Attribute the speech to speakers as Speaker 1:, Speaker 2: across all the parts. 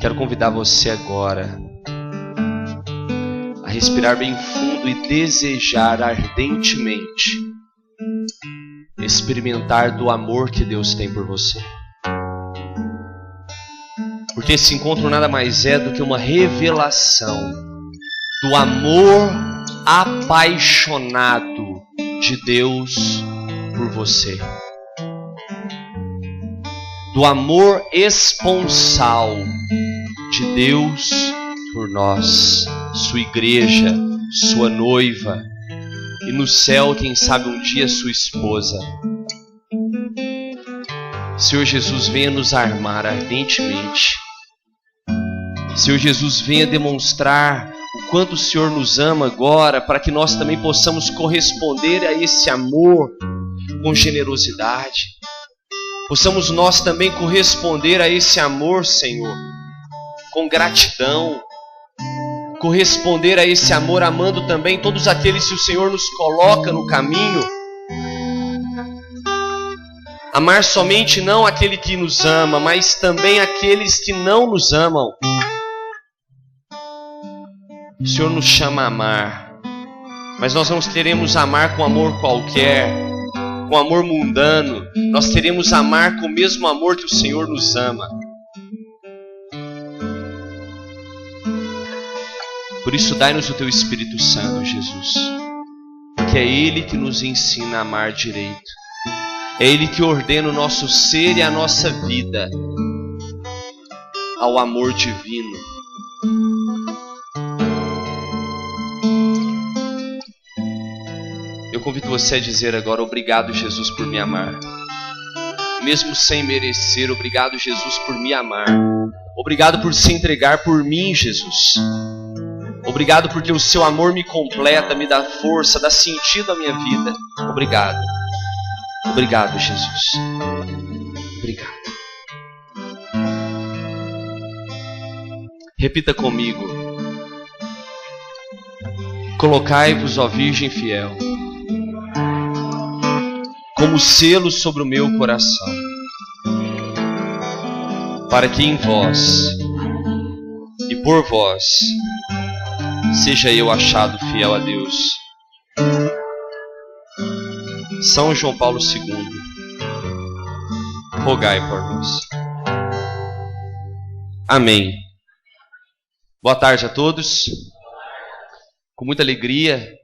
Speaker 1: Quero convidar você agora a respirar bem fundo e desejar ardentemente experimentar do amor que Deus tem por você. Porque esse encontro nada mais é do que uma revelação do amor apaixonado de Deus por você. Do amor esponsal de Deus por nós, sua igreja, sua noiva, e no céu, quem sabe um dia, sua esposa. Senhor Jesus, venha nos armar ardentemente. Senhor Jesus, venha demonstrar o quanto o Senhor nos ama agora, para que nós também possamos corresponder a esse amor com generosidade. Possamos nós também corresponder a esse amor, Senhor, com gratidão. Corresponder a esse amor amando também todos aqueles que o Senhor nos coloca no caminho. Amar somente não aquele que nos ama, mas também aqueles que não nos amam. O Senhor nos chama a amar, mas nós não queremos amar com amor qualquer, com amor mundano. Nós queremos amar com o mesmo amor que o Senhor nos ama. Por isso, dai-nos o Teu Espírito Santo, Jesus, porque é Ele que nos ensina a amar direito. É Ele que ordena o nosso ser e a nossa vida ao amor divino. Eu convido você a dizer agora: obrigado, Jesus, por me amar. Mesmo sem merecer, obrigado, Jesus, por me amar. Obrigado por se entregar por mim, Jesus. Obrigado porque o seu amor me completa, me dá força, dá sentido à minha vida. Obrigado. Obrigado, Jesus. Obrigado. Repita comigo: colocai-vos, ó Virgem fiel, como selo sobre o meu coração, para que em vós e por vós seja eu achado fiel a Deus. São João Paulo II, rogai por nós. Amém. Boa tarde a todos. Com muita alegria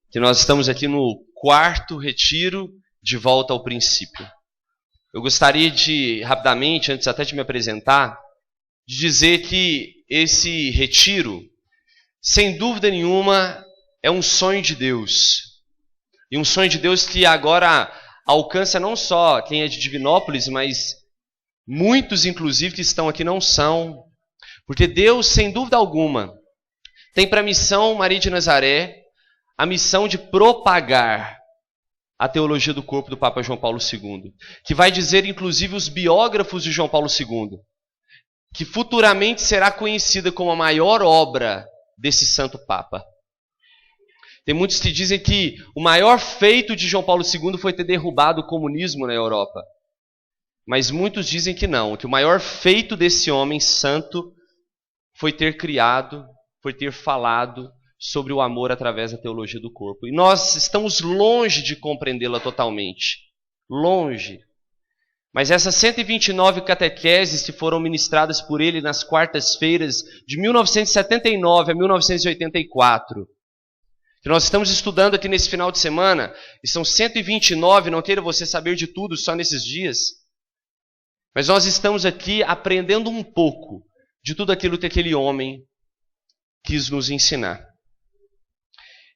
Speaker 1: que nós estamos aqui no 4º retiro de volta ao princípio. Eu gostaria de, rapidamente, antes até de me apresentar, de dizer que esse retiro, sem dúvida nenhuma, é um sonho de Deus. E um sonho de Deus que agora alcança não só quem é de Divinópolis, mas muitos, inclusive, que estão aqui não são. Porque Deus, sem dúvida alguma, tem para missão Maria de Nazaré a missão de propagar a teologia do corpo do Papa João Paulo II, que vai dizer, inclusive, os biógrafos de João Paulo II, que futuramente será conhecida como a maior obra desse santo Papa. Tem muitos que dizem que o maior feito de João Paulo II foi ter derrubado o comunismo na Europa. Mas muitos dizem que não, que o maior feito desse homem santo foi ter criado, foi ter falado sobre o amor através da teologia do corpo. E nós estamos longe de compreendê-la totalmente. Longe. Mas essas 129 catequeses que foram ministradas por ele nas quartas-feiras de 1979 a 1984, que nós estamos estudando aqui nesse final de semana, e são 129, não queira você saber de tudo só nesses dias, mas nós estamos aqui aprendendo um pouco de tudo aquilo que aquele homem quis nos ensinar.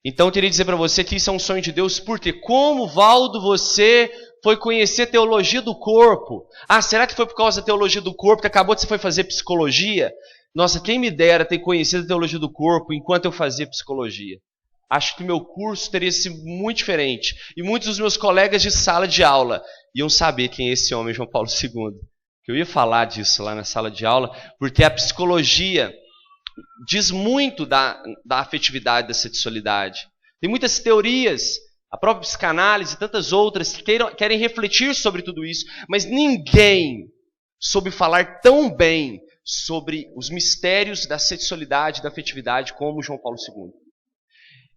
Speaker 1: Então eu queria dizer para você que isso é um sonho de Deus, porque como, Valdo, você foi conhecer teologia do corpo? Ah, será que foi por causa da teologia do corpo que acabou de você foi fazer psicologia? Nossa, quem me dera ter conhecido a teologia do corpo enquanto eu fazia psicologia. Acho que o meu curso teria sido muito diferente. E muitos dos meus colegas de sala de aula iam saber quem é esse homem, João Paulo II. Eu ia falar disso lá na sala de aula, porque a psicologia diz muito da afetividade, da sexualidade. Tem muitas teorias, a própria psicanálise e tantas outras que querem refletir sobre tudo isso, mas ninguém soube falar tão bem sobre os mistérios da sexualidade e da afetividade como João Paulo II.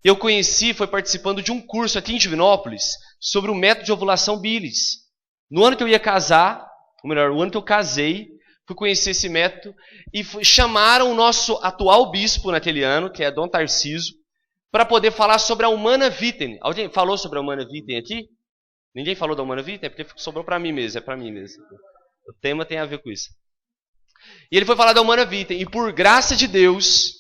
Speaker 1: Eu conheci, foi participando de um curso aqui em Divinópolis sobre o método de ovulação bilis. No ano que eu ia casar, ou melhor, o ano que eu casei, fui conhecer esse método e chamaram o nosso atual bispo naquele ano, que é Dom Tarciso, para poder falar sobre a Humana Vitae. Alguém falou sobre a Humana Vitae aqui? Ninguém falou da Humana Vitae? É porque sobrou para mim mesmo, é para mim mesmo. O tema tem a ver com isso. E ele foi falar da Humana Vitae, e por graça de Deus,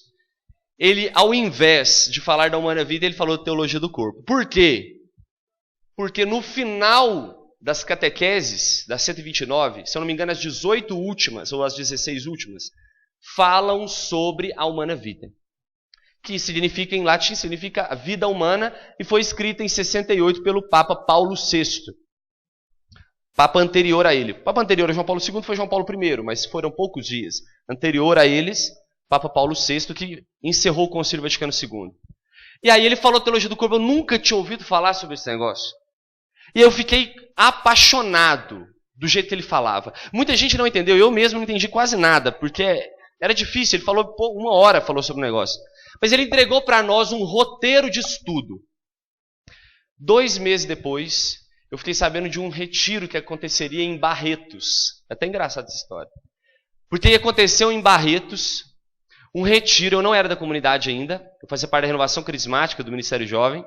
Speaker 1: ele, ao invés de falar da Humana Vitae, ele falou de teologia do corpo. Por quê? Porque no final das catequeses, das 129, se eu não me engano, as 18 últimas, ou as 16 últimas, falam sobre a Humana Vitae, que significa, em latim, significa a vida humana, e foi escrita em 68 pelo Papa Paulo VI. Papa anterior a ele. O Papa anterior a João Paulo II foi João Paulo I, mas foram poucos dias. Anterior a eles, Papa Paulo VI, que encerrou o Concílio Vaticano II. E aí ele falou teologia do corpo, eu nunca tinha ouvido falar sobre esse negócio. E eu fiquei apaixonado do jeito que ele falava. Muita gente não entendeu, eu mesmo não entendi quase nada, porque era difícil, ele falou 1 hora falou sobre o negócio. Mas ele entregou para nós um roteiro de estudo. 2 meses depois, eu fiquei sabendo de um retiro que aconteceria em Barretos. É até engraçada essa história. Porque aconteceu em Barretos um retiro, eu não era da comunidade ainda, eu fazia parte da renovação carismática do Ministério Jovem,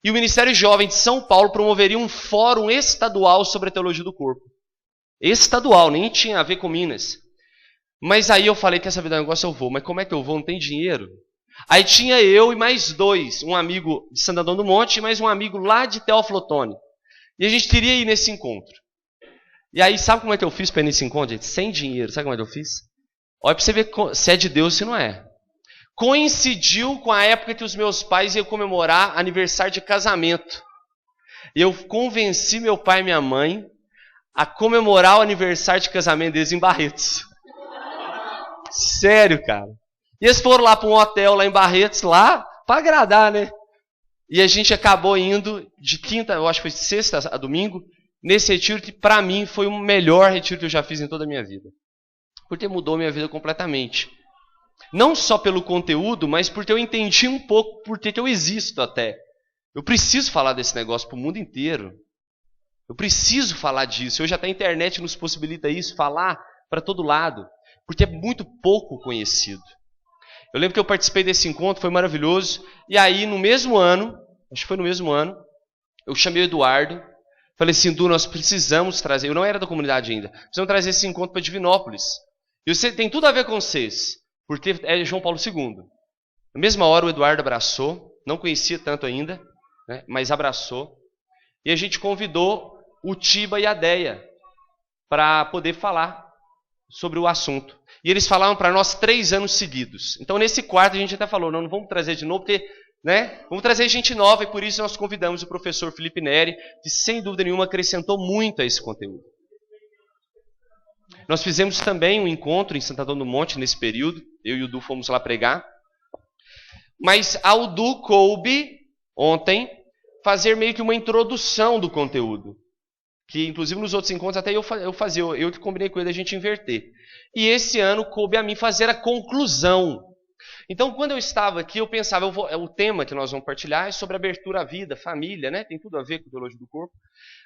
Speaker 1: e o Ministério Jovem de São Paulo promoveria um fórum estadual sobre a teologia do corpo. Estadual, nem tinha a ver com Minas. Mas aí eu falei, quer saber do negócio, eu vou. Mas como é que eu vou? Não tem dinheiro. Aí tinha eu e mais 2, um amigo de Santo Antônio do Monte e mais um amigo lá de Teófilo Otoni. E a gente queria ir nesse encontro. E aí, sabe como é que eu fiz para ir nesse encontro, gente? Sem dinheiro, sabe como é que eu fiz? Olha para você ver se é de Deus, se não é. Coincidiu com a época que os meus pais iam comemorar aniversário de casamento. E eu convenci meu pai e minha mãe a comemorar o aniversário de casamento deles em Barretos. Sério, cara. E eles foram lá para um hotel lá em Barretos, lá, para agradar, né? E a gente acabou indo de quinta, eu acho que foi sexta a domingo, nesse retiro que para mim foi o melhor retiro que eu já fiz em toda a minha vida. Porque mudou minha vida completamente. Não só pelo conteúdo, mas porque eu entendi um pouco por que eu existo até. Eu preciso falar desse negócio para o mundo inteiro. Eu preciso falar disso. Hoje até a internet nos possibilita isso, falar para todo lado. Porque é muito pouco conhecido. Eu lembro que eu participei desse encontro, foi maravilhoso. E aí, no mesmo ano, acho que foi no mesmo ano, eu chamei o Eduardo. Falei assim, Edu, nós precisamos trazer... Eu não era da comunidade ainda. Precisamos trazer esse encontro para Divinópolis. E você tem tudo a ver com vocês. Porque é João Paulo II. Na mesma hora o Eduardo abraçou, não conhecia tanto ainda, né, mas abraçou. E a gente convidou o Tiba e a Deia para poder falar sobre o assunto. E eles falaram para nós 3 anos seguidos. Então nesse quarto a gente até falou, não vamos trazer de novo, porque vamos trazer gente nova, e por isso nós convidamos o professor Felipe Neri, que sem dúvida nenhuma acrescentou muito a esse conteúdo. Nós fizemos também um encontro em Santo Antônio do Monte nesse período. Eu e o Du fomos lá pregar. Mas ao Du coube, ontem, fazer meio que uma introdução do conteúdo. Que inclusive nos outros encontros até eu fazia, eu que combinei com ele a gente inverter. E esse ano coube a mim fazer a conclusão. Então quando eu estava aqui eu pensava, o tema que nós vamos partilhar é sobre abertura à vida, família, né? Tem tudo a ver com a teologia do corpo.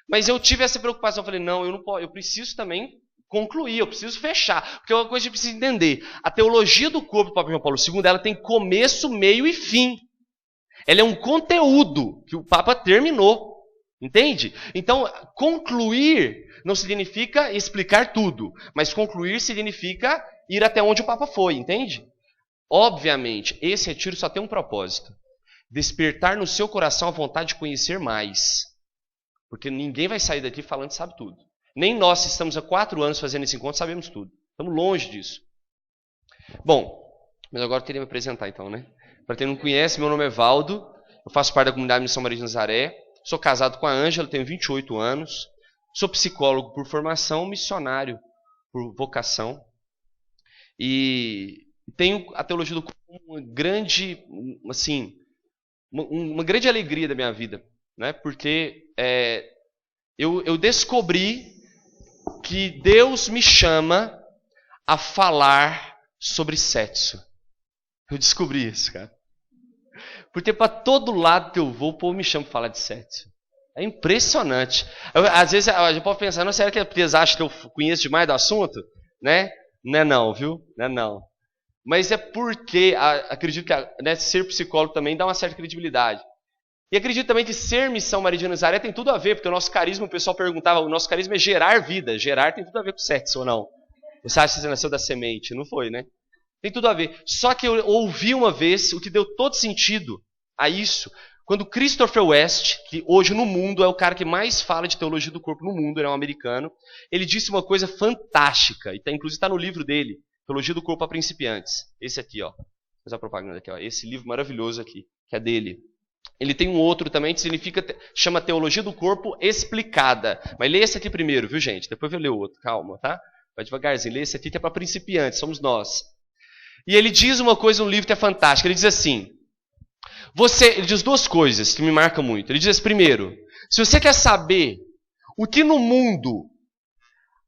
Speaker 1: Mas eu tive essa preocupação, falei, não, eu preciso também concluir, eu preciso fechar, porque é uma coisa que a gente precisa entender. A teologia do corpo do Papa João Paulo II, ela tem começo, meio e fim. Ela é um conteúdo que o Papa terminou, entende? Então, concluir não significa explicar tudo, mas concluir significa ir até onde o Papa foi, entende? Obviamente, esse retiro só tem um propósito: despertar no seu coração a vontade de conhecer mais. Porque ninguém vai sair daqui falando que sabe tudo. Nem nós, que estamos há 4 anos fazendo esse encontro, sabemos tudo. Estamos longe disso. Bom, mas agora eu queria me apresentar então, né? Para quem não conhece, meu nome é Valdo. Eu faço parte da comunidade Missão Maria de Nazaré. Sou casado com a Ângela, tenho 28 anos. Sou psicólogo por formação, missionário por vocação. E tenho a teologia do corpo como uma grande, assim, uma grande alegria da minha vida, né? Porque eu descobri que Deus me chama a falar sobre sexo. Eu descobri isso, cara. Porque para todo lado que eu vou, o povo me chama para falar de sexo. É impressionante. Às vezes a gente pode pensar, não, será que eles acham que eu conheço demais do assunto? Né? Não é não, viu? Não é não. Mas é porque, acredito que ser psicólogo também dá uma certa credibilidade. E acredito também que ser Missão Maria de Nazaré tem tudo a ver, porque o nosso carisma, o pessoal perguntava, o nosso carisma é gerar vida. Gerar tem tudo a ver com sexo ou não? Você acha que você nasceu da semente? Não foi, né? Tem tudo a ver. Só que eu ouvi uma vez o que deu todo sentido a isso, quando Christopher West, que hoje no mundo é o cara que mais fala de teologia do corpo no mundo, ele é um americano, ele disse uma coisa fantástica, e inclusive está no livro dele, Teologia do Corpo a Principiantes. Esse aqui, ó. Vou fazer a propaganda aqui, ó. Esse livro maravilhoso aqui, que é dele. Ele tem um outro também que chama Teologia do Corpo Explicada. Mas lê esse aqui primeiro, viu, gente? Depois eu ler o outro, calma, tá? Vai devagarzinho, lê esse aqui que é para principiantes, somos nós. E ele diz uma coisa no livro que é fantástica, ele diz assim, ele diz duas coisas que me marcam muito. Ele diz, primeiro, se você quer saber o que no mundo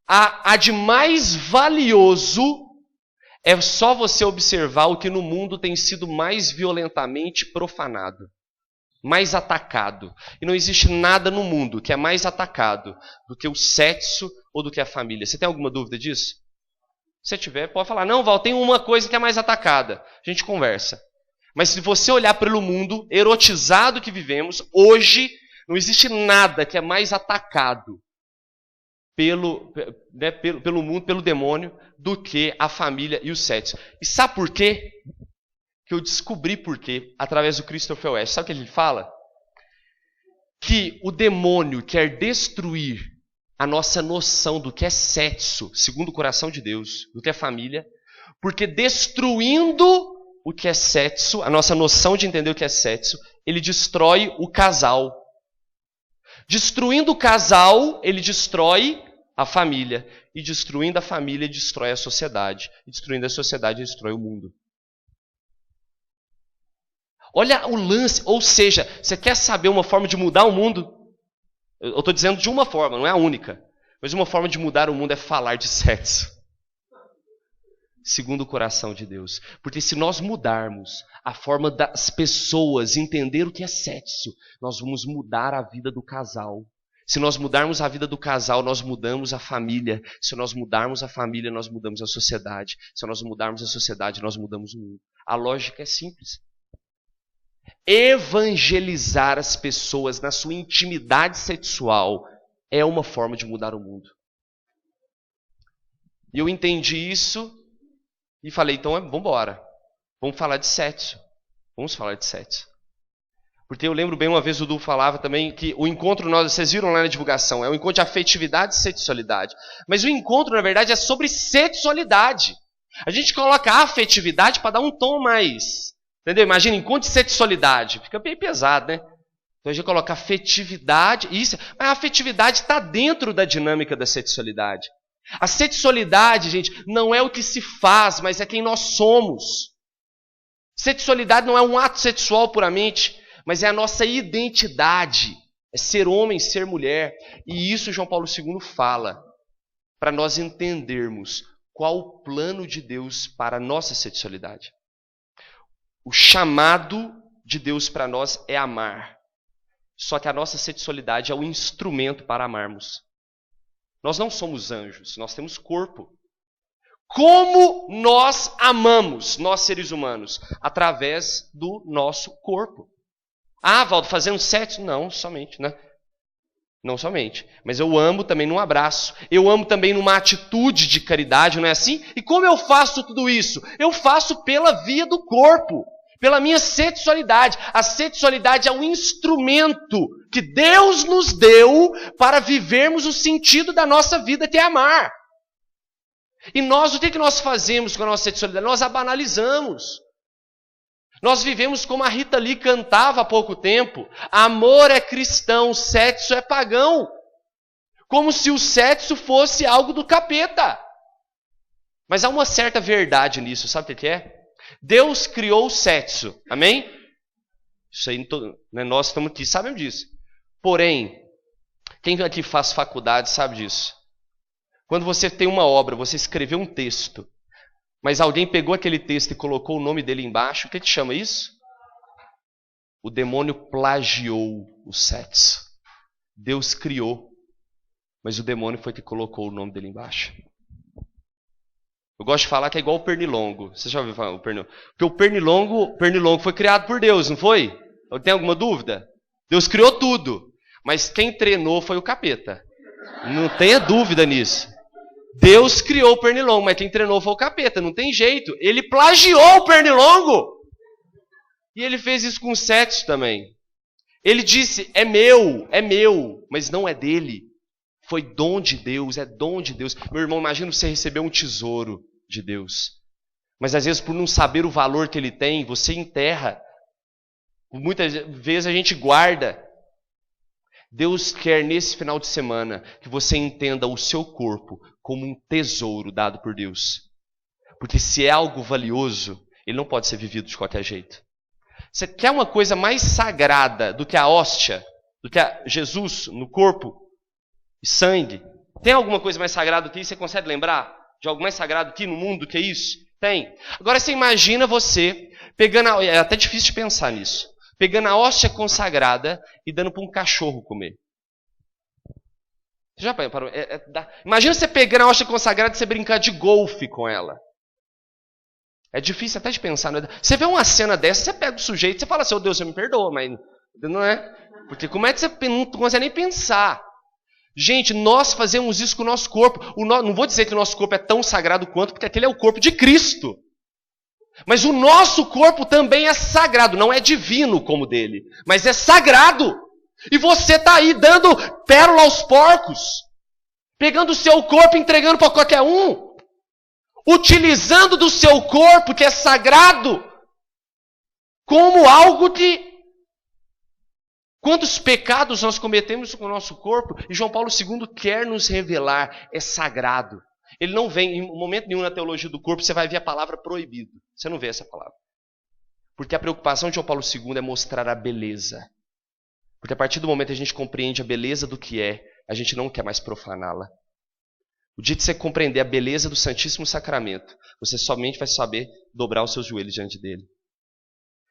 Speaker 1: há de mais valioso, é só você observar o que no mundo tem sido mais violentamente profanado, mais atacado. E não existe nada no mundo que é mais atacado do que o sexo ou do que a família. Você tem alguma dúvida disso? Se tiver, pode falar. Não, Val, tem uma coisa que é mais atacada. A gente conversa. Mas se você olhar pelo mundo erotizado que vivemos, hoje não existe nada que é mais atacado pelo mundo, pelo demônio, do que a família e o sexo. E sabe por quê? Que eu descobri por quê, através do Christopher West. Sabe o que ele fala? Que o demônio quer destruir a nossa noção do que é sexo, segundo o coração de Deus, do que é família, porque destruindo o que é sexo, a nossa noção de entender o que é sexo, ele destrói o casal. Destruindo o casal, ele destrói a família. E destruindo a família, ele destrói a sociedade. E destruindo a sociedade, ele destrói o mundo. Olha o lance, ou seja, você quer saber uma forma de mudar o mundo? Eu estou dizendo de uma forma, não é a única. Mas uma forma de mudar o mundo é falar de sexo. Segundo o coração de Deus. Porque se nós mudarmos a forma das pessoas entender o que é sexo, nós vamos mudar a vida do casal. Se nós mudarmos a vida do casal, nós mudamos a família. Se nós mudarmos a família, nós mudamos a sociedade. Se nós mudarmos a sociedade, nós mudamos o mundo. A lógica é simples. Evangelizar as pessoas na sua intimidade sexual é uma forma de mudar o mundo. E eu entendi isso e falei, então vamos embora. Vamos falar de sexo. Vamos falar de sexo. Porque eu lembro bem, uma vez o Du falava também que o encontro, vocês viram lá na divulgação, é um encontro de afetividade e sexualidade. Mas o encontro, na verdade, é sobre sexualidade. A gente coloca a afetividade para dar um tom mais. Entendeu? Imagina, encontro de sexualidade. Fica bem pesado, né? Então a gente coloca afetividade, isso, mas a afetividade está dentro da dinâmica da sexualidade. A sexualidade, gente, não é o que se faz, mas é quem nós somos. Sexualidade não é um ato sexual puramente, mas é a nossa identidade. É ser homem, ser mulher. E isso João Paulo II fala, para nós entendermos qual o plano de Deus para a nossa sexualidade. O chamado de Deus para nós é amar. Só que a nossa sexualidade é o instrumento para amarmos. Nós não somos anjos, nós temos corpo. Como nós amamos, nós seres humanos? Através do nosso corpo. Ah, Valdo, fazendo sexo? Não, somente, né? Não somente. Mas eu amo também num abraço. Eu amo também numa atitude de caridade, não é assim? E como eu faço tudo isso? Eu faço pela via do corpo. Pela minha sexualidade. A sexualidade é um instrumento que Deus nos deu para vivermos o sentido da nossa vida, que é amar. E nós, o que nós fazemos com a nossa sexualidade? Nós a banalizamos. Nós vivemos como a Rita Lee cantava há pouco tempo. Amor é cristão, sexo é pagão. Como se o sexo fosse algo do capeta. Mas há uma certa verdade nisso, sabe o que é? Deus criou o sexo, amém? Isso aí, nós estamos aqui, sabemos disso. Porém, quem aqui faz faculdade sabe disso. Quando você tem uma obra, você escreveu um texto, mas alguém pegou aquele texto e colocou o nome dele embaixo, o que te chama isso? O demônio plagiou os sets. Deus criou, mas o demônio foi que colocou o nome dele embaixo. Eu gosto de falar que é igual o pernilongo. Você já ouviu falar o pernilongo? Porque o pernilongo foi criado por Deus, não foi? Tem alguma dúvida? Deus criou tudo, mas quem treinou foi o capeta. Não tenha dúvida nisso. Deus criou o pernilongo, mas quem treinou foi o capeta. Não tem jeito. Ele plagiou o pernilongo. E ele fez isso com os sets também. Ele disse, é meu, mas não é dele. Foi dom de Deus, é dom de Deus. Meu irmão, imagina você receber um tesouro de Deus. Mas às vezes, por não saber o valor que ele tem, você enterra. Muitas vezes a gente guarda. Deus quer nesse final de semana que você entenda o seu corpo como um tesouro dado por Deus. Porque se é algo valioso, ele não pode ser vivido de qualquer jeito. Você quer uma coisa mais sagrada do que a hóstia, do que a Jesus no corpo e sangue? Tem alguma coisa mais sagrada do que isso? Você consegue lembrar de algo mais sagrado aqui no mundo do que isso? Tem. Agora você imagina você pegando, é até difícil de pensar nisso, pegando a hóstia consagrada e dando para um cachorro comer. Você já parou? Imagina você pegando a hóstia consagrada e você brincar de golfe com ela. É difícil até de pensar. Não é? Você vê uma cena dessa, você pega o sujeito e você fala assim, oh Deus, você me perdoa, mas não é. Porque como é que você não consegue nem pensar? Gente, nós fazemos isso com o nosso corpo. Não vou dizer que o nosso corpo é tão sagrado quanto, porque aquele é o corpo de Cristo. Mas o nosso corpo também é sagrado. Não é divino como o dele, mas é sagrado. E você está aí dando pérola aos porcos. Pegando o seu corpo e entregando para qualquer um. Utilizando do seu corpo, que é sagrado, como algo que... Quantos pecados nós cometemos com o nosso corpo? E João Paulo II quer nos revelar, é sagrado. Ele não vem, em momento nenhum na teologia do corpo, você vai ver a palavra proibido. Você não vê essa palavra. Porque a preocupação de João Paulo II é mostrar a beleza. Porque a partir do momento que a gente compreende a beleza do que é, a gente não quer mais profaná-la. O dia que você compreender a beleza do Santíssimo Sacramento, você somente vai saber dobrar os seus joelhos diante dele.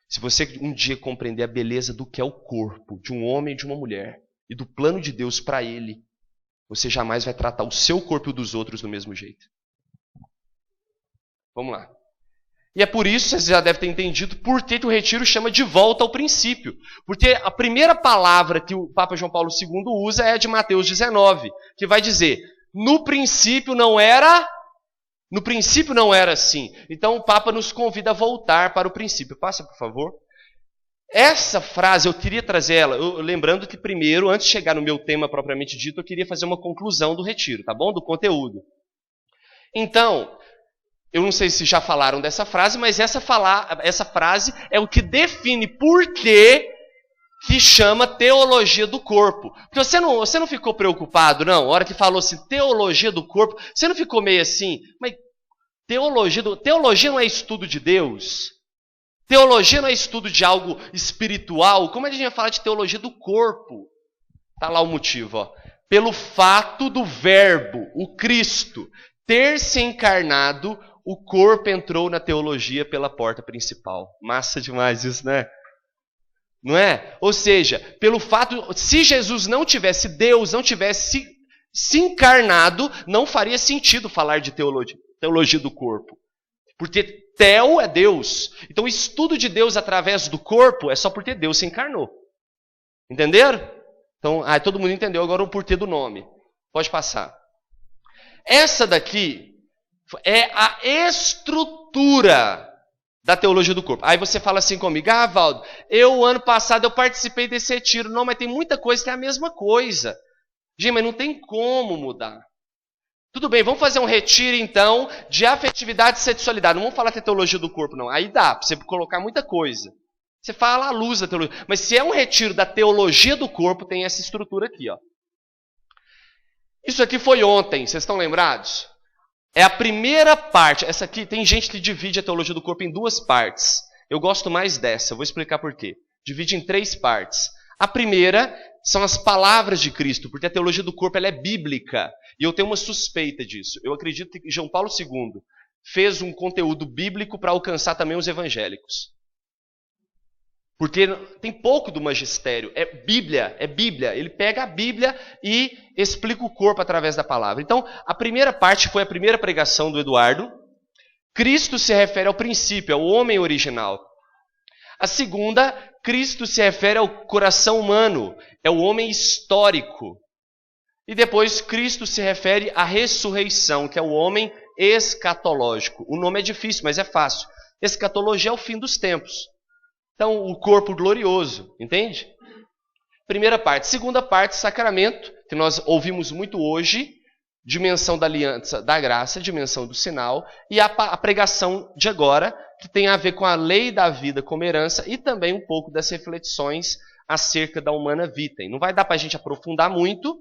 Speaker 1: Se você um dia compreender a beleza do que é o corpo de um homem e de uma mulher, e do plano de Deus para ele, você jamais vai tratar o seu corpo e o dos outros do mesmo jeito. Vamos lá. E é por isso, você já deve ter entendido, por que o retiro chama de volta ao princípio. Porque a primeira palavra que o Papa João Paulo II usa é a de Mateus 19, que vai dizer... No princípio não era assim. Então o Papa nos convida a voltar para o princípio. Passa, por favor. Essa frase, eu queria trazer ela, lembrando que primeiro, antes de chegar no meu tema propriamente dito, eu queria fazer uma conclusão do retiro, tá bom? Do conteúdo. Então, eu não sei se já falaram dessa frase, mas essa frase é o que define por que chama teologia do corpo. Porque você não ficou preocupado, não? A hora que falou assim, teologia do corpo, você não ficou meio assim, mas teologia não é estudo de Deus? Teologia não é estudo de algo espiritual? Como é que a gente vai falar de teologia do corpo? Está lá o motivo, ó. Pelo fato do verbo, o Cristo, ter se encarnado, o corpo entrou na teologia pela porta principal. Massa demais isso, né? Não é? Ou seja, pelo fato, se Jesus não tivesse, Deus não tivesse se encarnado, não faria sentido falar de teologia do corpo. Porque Teo é Deus. Então o estudo de Deus através do corpo é só porque Deus se encarnou. Entenderam? Então, todo mundo entendeu agora o porquê do nome. Pode passar. Essa daqui é a estrutura da teologia do corpo. Aí você fala assim comigo, Valdo, ano passado eu participei desse retiro. Não, mas tem muita coisa que é a mesma coisa. Gente, mas não tem como mudar. Tudo bem, vamos fazer um retiro então de afetividade e sexualidade. Não vamos falar que é teologia do corpo, não. Aí dá, para você colocar muita coisa. Você fala à luz da teologia. Mas se é um retiro da teologia do corpo, tem essa estrutura aqui, ó. Isso aqui foi ontem, vocês estão lembrados? É a primeira parte. Essa aqui, tem gente que divide a teologia do corpo em duas partes. Eu gosto mais dessa, eu vou explicar por quê. Divide em 3 partes. A primeira são as palavras de Cristo, porque a teologia do corpo ela é bíblica. E eu tenho uma suspeita disso. Eu acredito que João Paulo II fez um conteúdo bíblico para alcançar também os evangélicos. Porque tem pouco do magistério. É Bíblia, é Bíblia. Ele pega a Bíblia e explica o corpo através da palavra. Então, a primeira parte foi a primeira pregação do Eduardo. Cristo se refere ao princípio, ao homem original. A segunda, Cristo se refere ao coração humano, é o homem histórico. E depois, Cristo se refere à ressurreição, que é o homem escatológico. O nome é difícil, mas é fácil. Escatologia é o fim dos tempos. Então, o corpo glorioso, entende? Primeira parte. Segunda parte, sacramento, que nós ouvimos muito hoje, dimensão da aliança, da graça, dimensão do sinal, e a pregação de agora, que tem a ver com a lei da vida como herança, e também um pouco das reflexões acerca da humana vitae. Não vai dar para a gente aprofundar muito,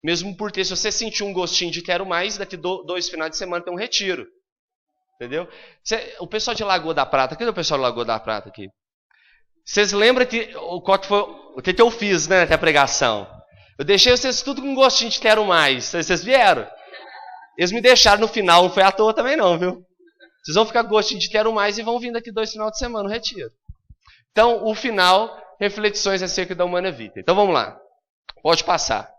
Speaker 1: mesmo porque se você sentir um gostinho de quero mais, daqui 2 finais de semana tem um retiro. Entendeu? O pessoal de Lagoa da Prata, cadê o pessoal de Lagoa da Prata aqui? Vocês lembram o que eu fiz, né, até a pregação? Eu deixei vocês tudo com gostinho de quero mais. Vocês vieram? Eles me deixaram no final, não foi à toa também não, viu? Vocês vão ficar com gostinho de quero mais e vão vir daqui 2 finais de semana no retiro. Então, o final, reflexões acerca da humana vitae. Então, vamos lá. Pode passar.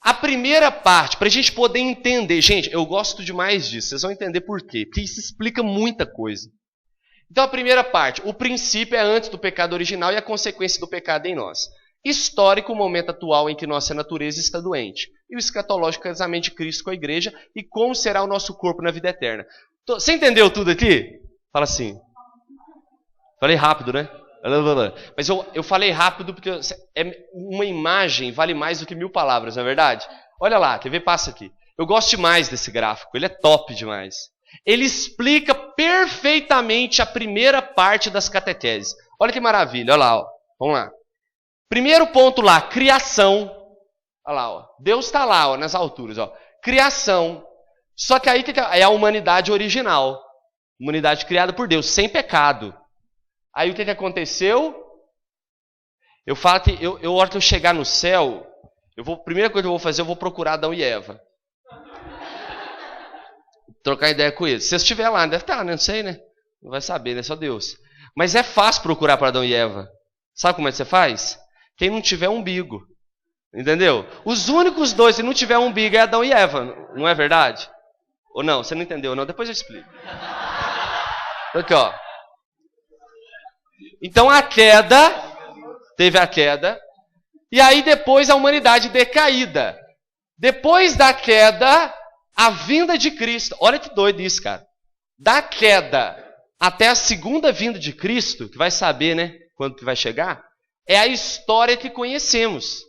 Speaker 1: A primeira parte, para a gente poder entender, gente, eu gosto demais disso, vocês vão entender por quê, porque isso explica muita coisa. Então a primeira parte, o princípio é antes do pecado original e a consequência do pecado em nós. Histórico, o momento atual em que nossa natureza está doente. E o escatológico, o casamento de Cristo com a igreja e como será o nosso corpo na vida eterna. Você entendeu tudo aqui? Fala assim. Falei rápido, né? Mas eu falei rápido porque uma imagem vale mais do que 1000 palavras, não é verdade? Olha lá, quer ver? Passa aqui. Eu gosto demais desse gráfico, ele é top demais. Ele explica perfeitamente a primeira parte das catequeses. Olha que maravilha, olha lá, ó. Vamos lá. Primeiro ponto lá, criação. Olha lá, ó. Deus está lá, ó, nas alturas, ó. Criação. Só que aí é a humanidade original. Humanidade criada por Deus, sem pecado. Aí o que aconteceu? Eu falo que a hora que eu chegar no céu, a primeira coisa que eu vou fazer, eu vou procurar Adão e Eva. Trocar ideia com eles. Se você estiver lá, deve estar, né? Não sei, né? Não vai saber, né? Só Deus. Mas é fácil procurar para Adão e Eva. Sabe como é que você faz? Quem não tiver umbigo. Entendeu? Os únicos dois, se não tiver umbigo, é Adão e Eva. Não é verdade? Ou não? Você não entendeu, não? Depois eu explico. Aqui, ó. Então a queda, teve a queda, e aí depois a humanidade decaída. Depois da queda, a vinda de Cristo. Olha que doido isso, cara. Da queda até a segunda vinda de Cristo, que vai saber, né, quando que vai chegar, é a história que conhecemos.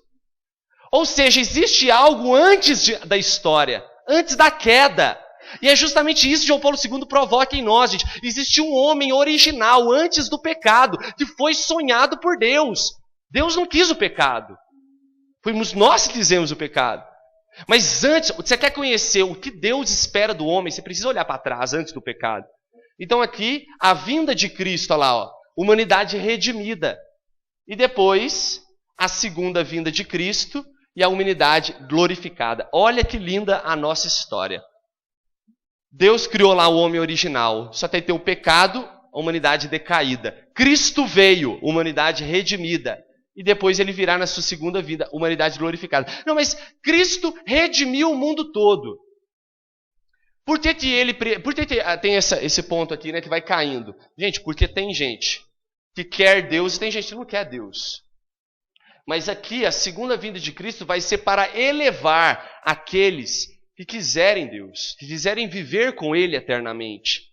Speaker 1: Ou seja, existe algo antes da história, antes da queda. E é justamente isso que João Paulo II provoca em nós, gente. Existe um homem original antes do pecado, que foi sonhado por Deus. Deus não quis o pecado. Fomos nós que quisemos o pecado. Mas antes, você quer conhecer o que Deus espera do homem, você precisa olhar para trás antes do pecado. Então aqui, a vinda de Cristo, olha lá, ó, humanidade redimida. E depois, a segunda vinda de Cristo e a humanidade glorificada. Olha que linda a nossa história. Deus criou lá o homem original, só que aí tem o pecado, a humanidade decaída. Cristo veio, humanidade redimida. E depois ele virá na sua segunda vida, humanidade glorificada. Não, mas Cristo redimiu o mundo todo. Por que tem esse ponto aqui, né, que vai caindo? Gente, porque tem gente que quer Deus e tem gente que não quer Deus. Mas aqui a segunda vinda de Cristo vai ser para elevar aqueles que quiserem Deus, que quiserem viver com Ele eternamente.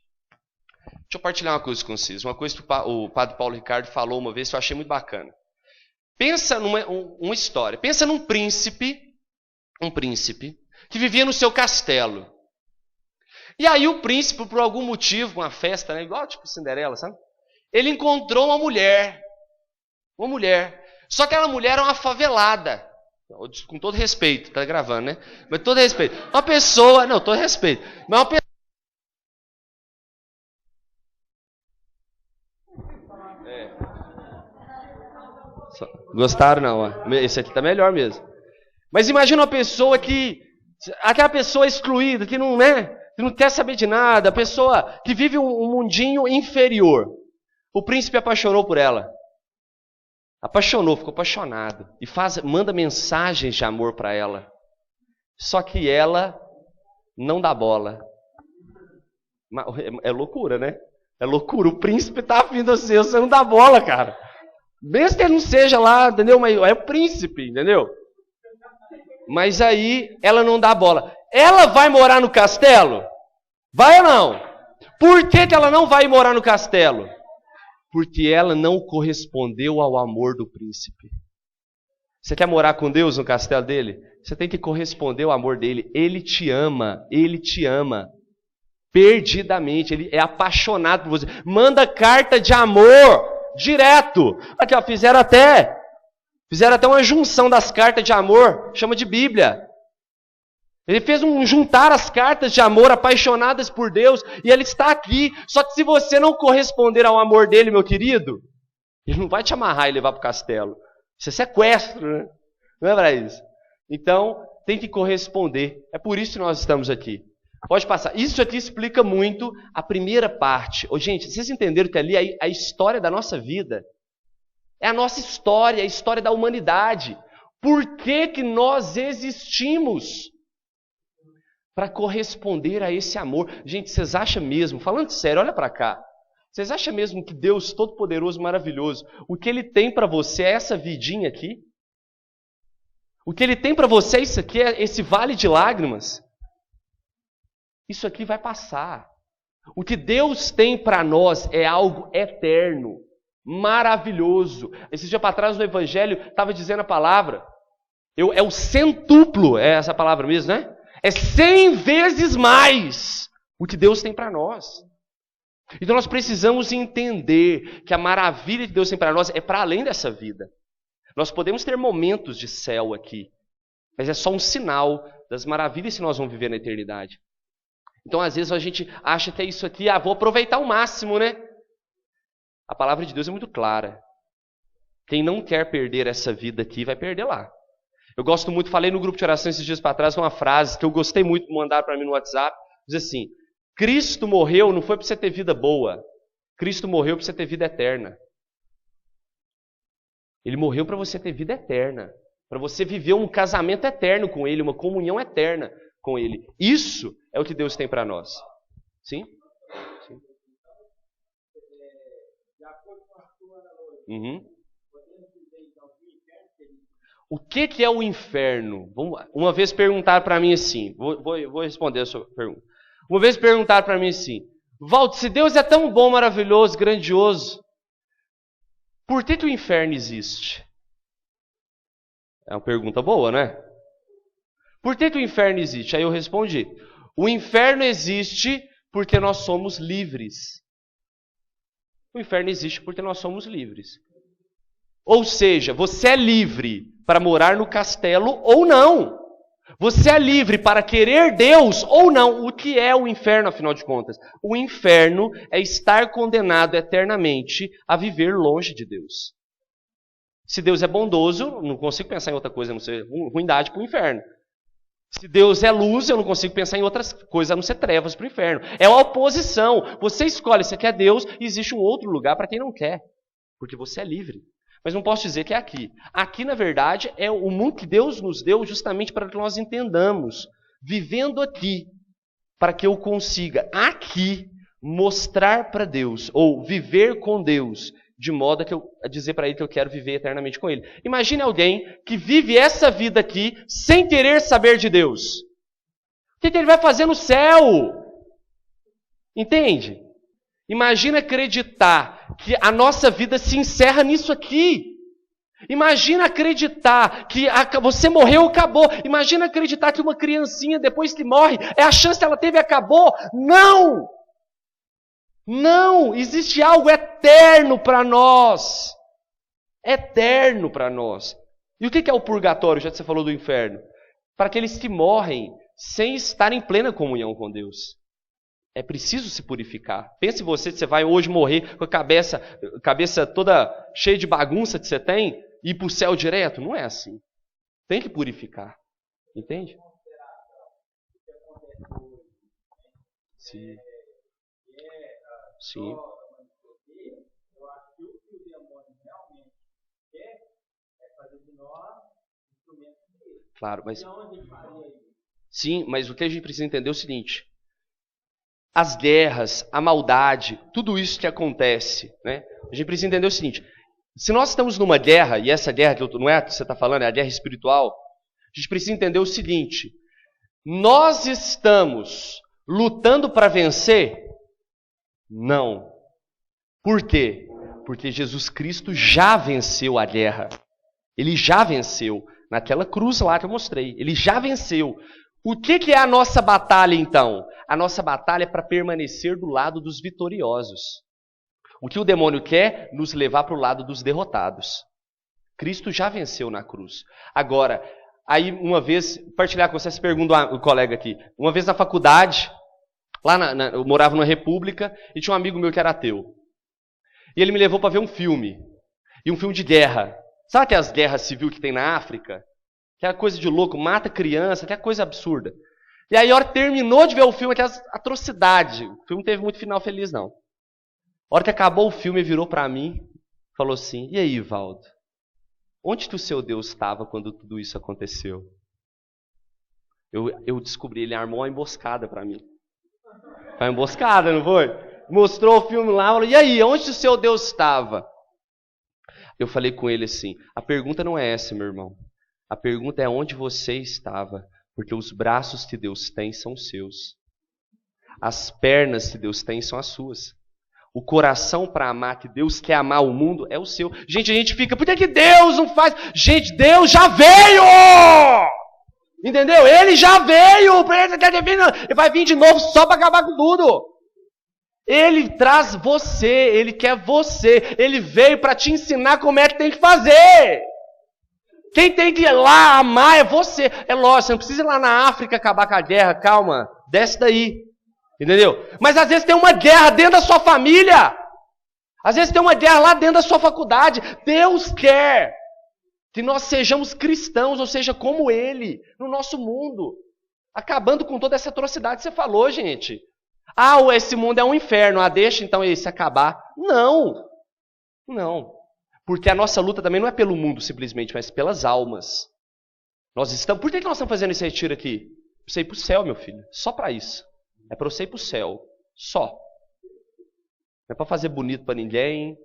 Speaker 1: Deixa eu partilhar uma coisa com vocês. Uma coisa que o padre Paulo Ricardo falou uma vez que eu achei muito bacana. Pensa uma história. Pensa num príncipe, que vivia no seu castelo. E aí o príncipe, por algum motivo, uma festa, né, igual tipo Cinderela, sabe? Ele encontrou uma mulher. Só que aquela mulher era uma favelada. Com todo respeito, tá gravando, né? Mas todo respeito. Uma pessoa, não, todo respeito. Mas uma pessoa. Gostaram não? Ó. Esse aqui tá melhor mesmo. Mas imagina uma pessoa aquela pessoa excluída, que não, né, que não quer saber de nada, a pessoa que vive um mundinho inferior. O príncipe apaixonou por ela. Apaixonou, ficou apaixonado. E manda mensagens de amor para ela. Só que ela não dá bola. É loucura, né? É loucura. O príncipe tá afim de você não dá bola, cara. Mesmo que ele não seja lá, entendeu? Mas é o príncipe, entendeu? Mas aí ela não dá bola. Ela vai morar no castelo? Vai ou não? Por que ela não vai morar no castelo? Porque ela não correspondeu ao amor do príncipe. Você quer morar com Deus no castelo dele? Você tem que corresponder ao amor dele. Ele te ama. Ele te ama. Perdidamente. Ele é apaixonado por você. Manda carta de amor direto. Aqui, ó, fizeram até uma junção das cartas de amor. Chama de Bíblia. Ele fez juntar as cartas de amor apaixonadas por Deus, e ele está aqui. Só que se você não corresponder ao amor dele, meu querido, ele não vai te amarrar e levar para o castelo. Isso é sequestro, né? Não é para isso. Então, tem que corresponder. É por isso que nós estamos aqui. Pode passar. Isso aqui explica muito a primeira parte. Ô, gente, vocês entenderam que ali é a história da nossa vida? É a nossa história, a história da humanidade. Por que nós existimos? Para corresponder a esse amor. Gente, vocês acham mesmo, falando sério, olha para cá. Vocês acham mesmo que Deus Todo-Poderoso, maravilhoso, o que Ele tem para você é essa vidinha aqui? O que Ele tem para você é isso aqui, é esse vale de lágrimas? Isso aqui vai passar. O que Deus tem para nós é algo eterno, maravilhoso. Esse dia para trás no Evangelho estava dizendo a palavra. É o centuplo, é essa palavra mesmo, né? É 100 vezes mais o que Deus tem para nós. Então nós precisamos entender que a maravilha que Deus tem para nós é para além dessa vida. Nós podemos ter momentos de céu aqui, mas é só um sinal das maravilhas que nós vamos viver na eternidade. Então às vezes a gente acha que é isso aqui, vou aproveitar ao máximo, né? A palavra de Deus é muito clara. Quem não quer perder essa vida aqui vai perder lá. Eu gosto muito, falei no grupo de oração esses dias para trás, uma frase que eu gostei muito de mandar para mim no WhatsApp. Diz assim: Cristo morreu não foi para você ter vida boa. Cristo morreu para você ter vida eterna. Ele morreu para você ter vida eterna. Para você viver um casamento eterno com Ele, uma comunhão eterna com Ele. Isso é o que Deus tem para nós. Sim? Sim. Uhum. O que é o inferno? Uma vez perguntaram para mim assim, vou responder a sua pergunta. Uma vez perguntaram para mim assim: Walter, se Deus é tão bom, maravilhoso, grandioso, por que o inferno existe? É uma pergunta boa, né? Por que o inferno existe? Aí eu respondi: o inferno existe porque nós somos livres. O inferno existe porque nós somos livres. Ou seja, você é livre para morar no castelo ou não. Você é livre para querer Deus ou não. O que é o inferno, afinal de contas? O inferno é estar condenado eternamente a viver longe de Deus. Se Deus é bondoso, não consigo pensar em outra coisa a não ser ruindade para o inferno. Se Deus é luz, eu não consigo pensar em outras coisas a não ser trevas para o inferno. É uma oposição. Você escolhe, você quer Deus, e existe um outro lugar para quem não quer. Porque você é livre. Mas não posso dizer que é aqui. Aqui, na verdade, é o mundo que Deus nos deu justamente para que nós entendamos. Vivendo aqui, para que eu consiga aqui mostrar para Deus, ou viver com Deus, de modo a dizer para Ele que eu quero viver eternamente com Ele. Imagine alguém que vive essa vida aqui sem querer saber de Deus. O que ele vai fazer no céu? Entende? Imagina acreditar que a nossa vida se encerra nisso aqui. Imagina acreditar que você morreu, acabou. Imagina acreditar que uma criancinha, depois que morre, é a chance que ela teve e acabou. Não! Não! Existe algo eterno para nós. Eterno para nós. E o que é o purgatório, já que você falou do inferno? Para aqueles que morrem sem estar em plena comunhão com Deus. É preciso se purificar. Pense você vai hoje morrer com a cabeça toda cheia de bagunça que você tem. ir para o céu direto? Não é assim. Tem que purificar. Entende? Sim. Sim. Claro, mas... Sim, mas o que a gente precisa entender é o seguinte. As guerras, a maldade, tudo isso que acontece, né? A gente precisa entender o seguinte. Se nós estamos numa guerra, e essa guerra que não é a que você está falando, é a guerra espiritual, a gente precisa entender o seguinte. Nós estamos lutando para vencer? Não. Por quê? Porque Jesus Cristo já venceu a guerra. Ele já venceu. Naquela cruz lá que eu mostrei. Ele já venceu. O que é a nossa batalha, então? A nossa batalha é para permanecer do lado dos vitoriosos. O que o demônio quer? Nos levar para o lado dos derrotados. Cristo já venceu na cruz. Agora, aí uma vez, partilhar com vocês, pergunta o colega aqui. Uma vez na faculdade, lá eu morava numa república, e tinha um amigo meu que era ateu. E ele me levou para ver um filme. E um filme de guerra. Sabe aquelas guerras civis que tem na África? Que é coisa de louco, mata criança, que é coisa absurda. E aí a hora que terminou de ver o filme, aquelas atrocidades. O filme não teve muito final feliz, não. A hora que acabou o filme, ele virou para mim e falou assim, e aí, Valdo? Onde que o seu Deus estava quando tudo isso aconteceu? Eu descobri, ele armou uma emboscada para mim. Foi uma emboscada, não foi? Mostrou o filme lá, falou, e aí, onde o seu Deus estava? Eu falei com ele assim, a pergunta não é essa, meu irmão. A pergunta é onde você estava, porque os braços que Deus tem são os seus. As pernas que Deus tem são as suas. O coração para amar, que Deus quer amar o mundo, é o seu. Gente, a gente fica, por que Deus não faz? Gente, Deus já veio! Entendeu? Ele já veio! Ele vai vir de novo só para acabar com tudo. Ele traz você, ele quer você. Ele veio para te ensinar como é que tem que fazer. Quem tem que ir lá amar é você. É lógico, você não precisa ir lá na África acabar com a guerra. Calma, desce daí. Entendeu? Mas às vezes tem uma guerra dentro da sua família. Às vezes tem uma guerra lá dentro da sua faculdade. Deus quer que nós sejamos cristãos, ou seja, como Ele, no nosso mundo. Acabando com toda essa atrocidade que você falou, gente. Ah, esse mundo é um inferno. Ah, deixa então esse acabar. Não. Não. Porque a nossa luta também não é pelo mundo simplesmente, mas pelas almas. Por que nós estamos fazendo esse retiro aqui? Para você ir para o céu, meu filho. Só para isso. É para você ir para o céu. Só. Não é para fazer bonito para ninguém.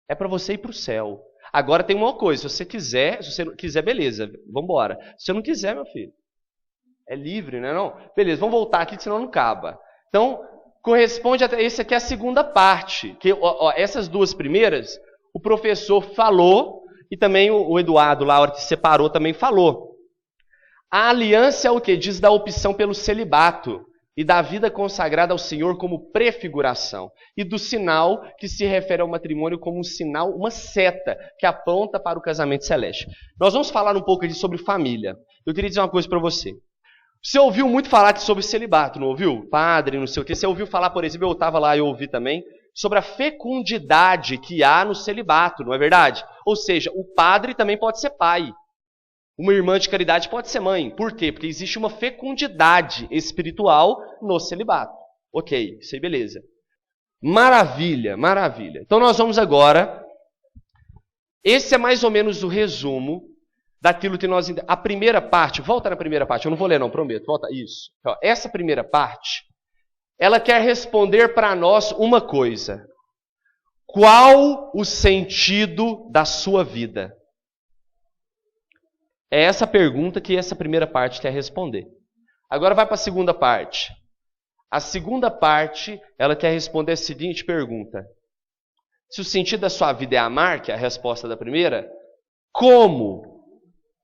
Speaker 1: É para você ir para o céu. Agora tem uma coisa. Se você não quiser, beleza. Vamos embora. Se você não quiser, meu filho. É livre, né? Não? Beleza, vamos voltar aqui, senão não acaba. Então, corresponde a... Essa aqui é a segunda parte. Que, essas duas primeiras... O professor falou, e também o Eduardo, lá, a hora que separou, também falou. A aliança é o que? Diz da opção pelo celibato e da vida consagrada ao Senhor como prefiguração. E do sinal que se refere ao matrimônio como um sinal, uma seta, que aponta para o casamento celeste. Nós vamos falar um pouco aqui sobre família. Eu queria dizer uma coisa para você. Você ouviu muito falar sobre celibato, não ouviu? Padre, não sei o quê. Você ouviu falar, por exemplo, eu estava lá e ouvi também, sobre a fecundidade que há no celibato, não é verdade? Ou seja, o padre também pode ser pai. Uma irmã de caridade pode ser mãe. Por quê? Porque existe uma fecundidade espiritual no celibato. Ok, isso aí beleza. Maravilha, maravilha. Então nós vamos agora... Esse é mais ou menos o resumo daquilo que nós... A primeira parte, volta na primeira parte, eu não vou ler não, prometo, volta, isso. Então, essa primeira parte... Ela quer responder para nós uma coisa. Qual o sentido da sua vida? É essa pergunta que essa primeira parte quer responder. Agora vai para a segunda parte. A segunda parte, ela quer responder a seguinte pergunta. Se o sentido da sua vida é amar, que é a resposta da primeira, como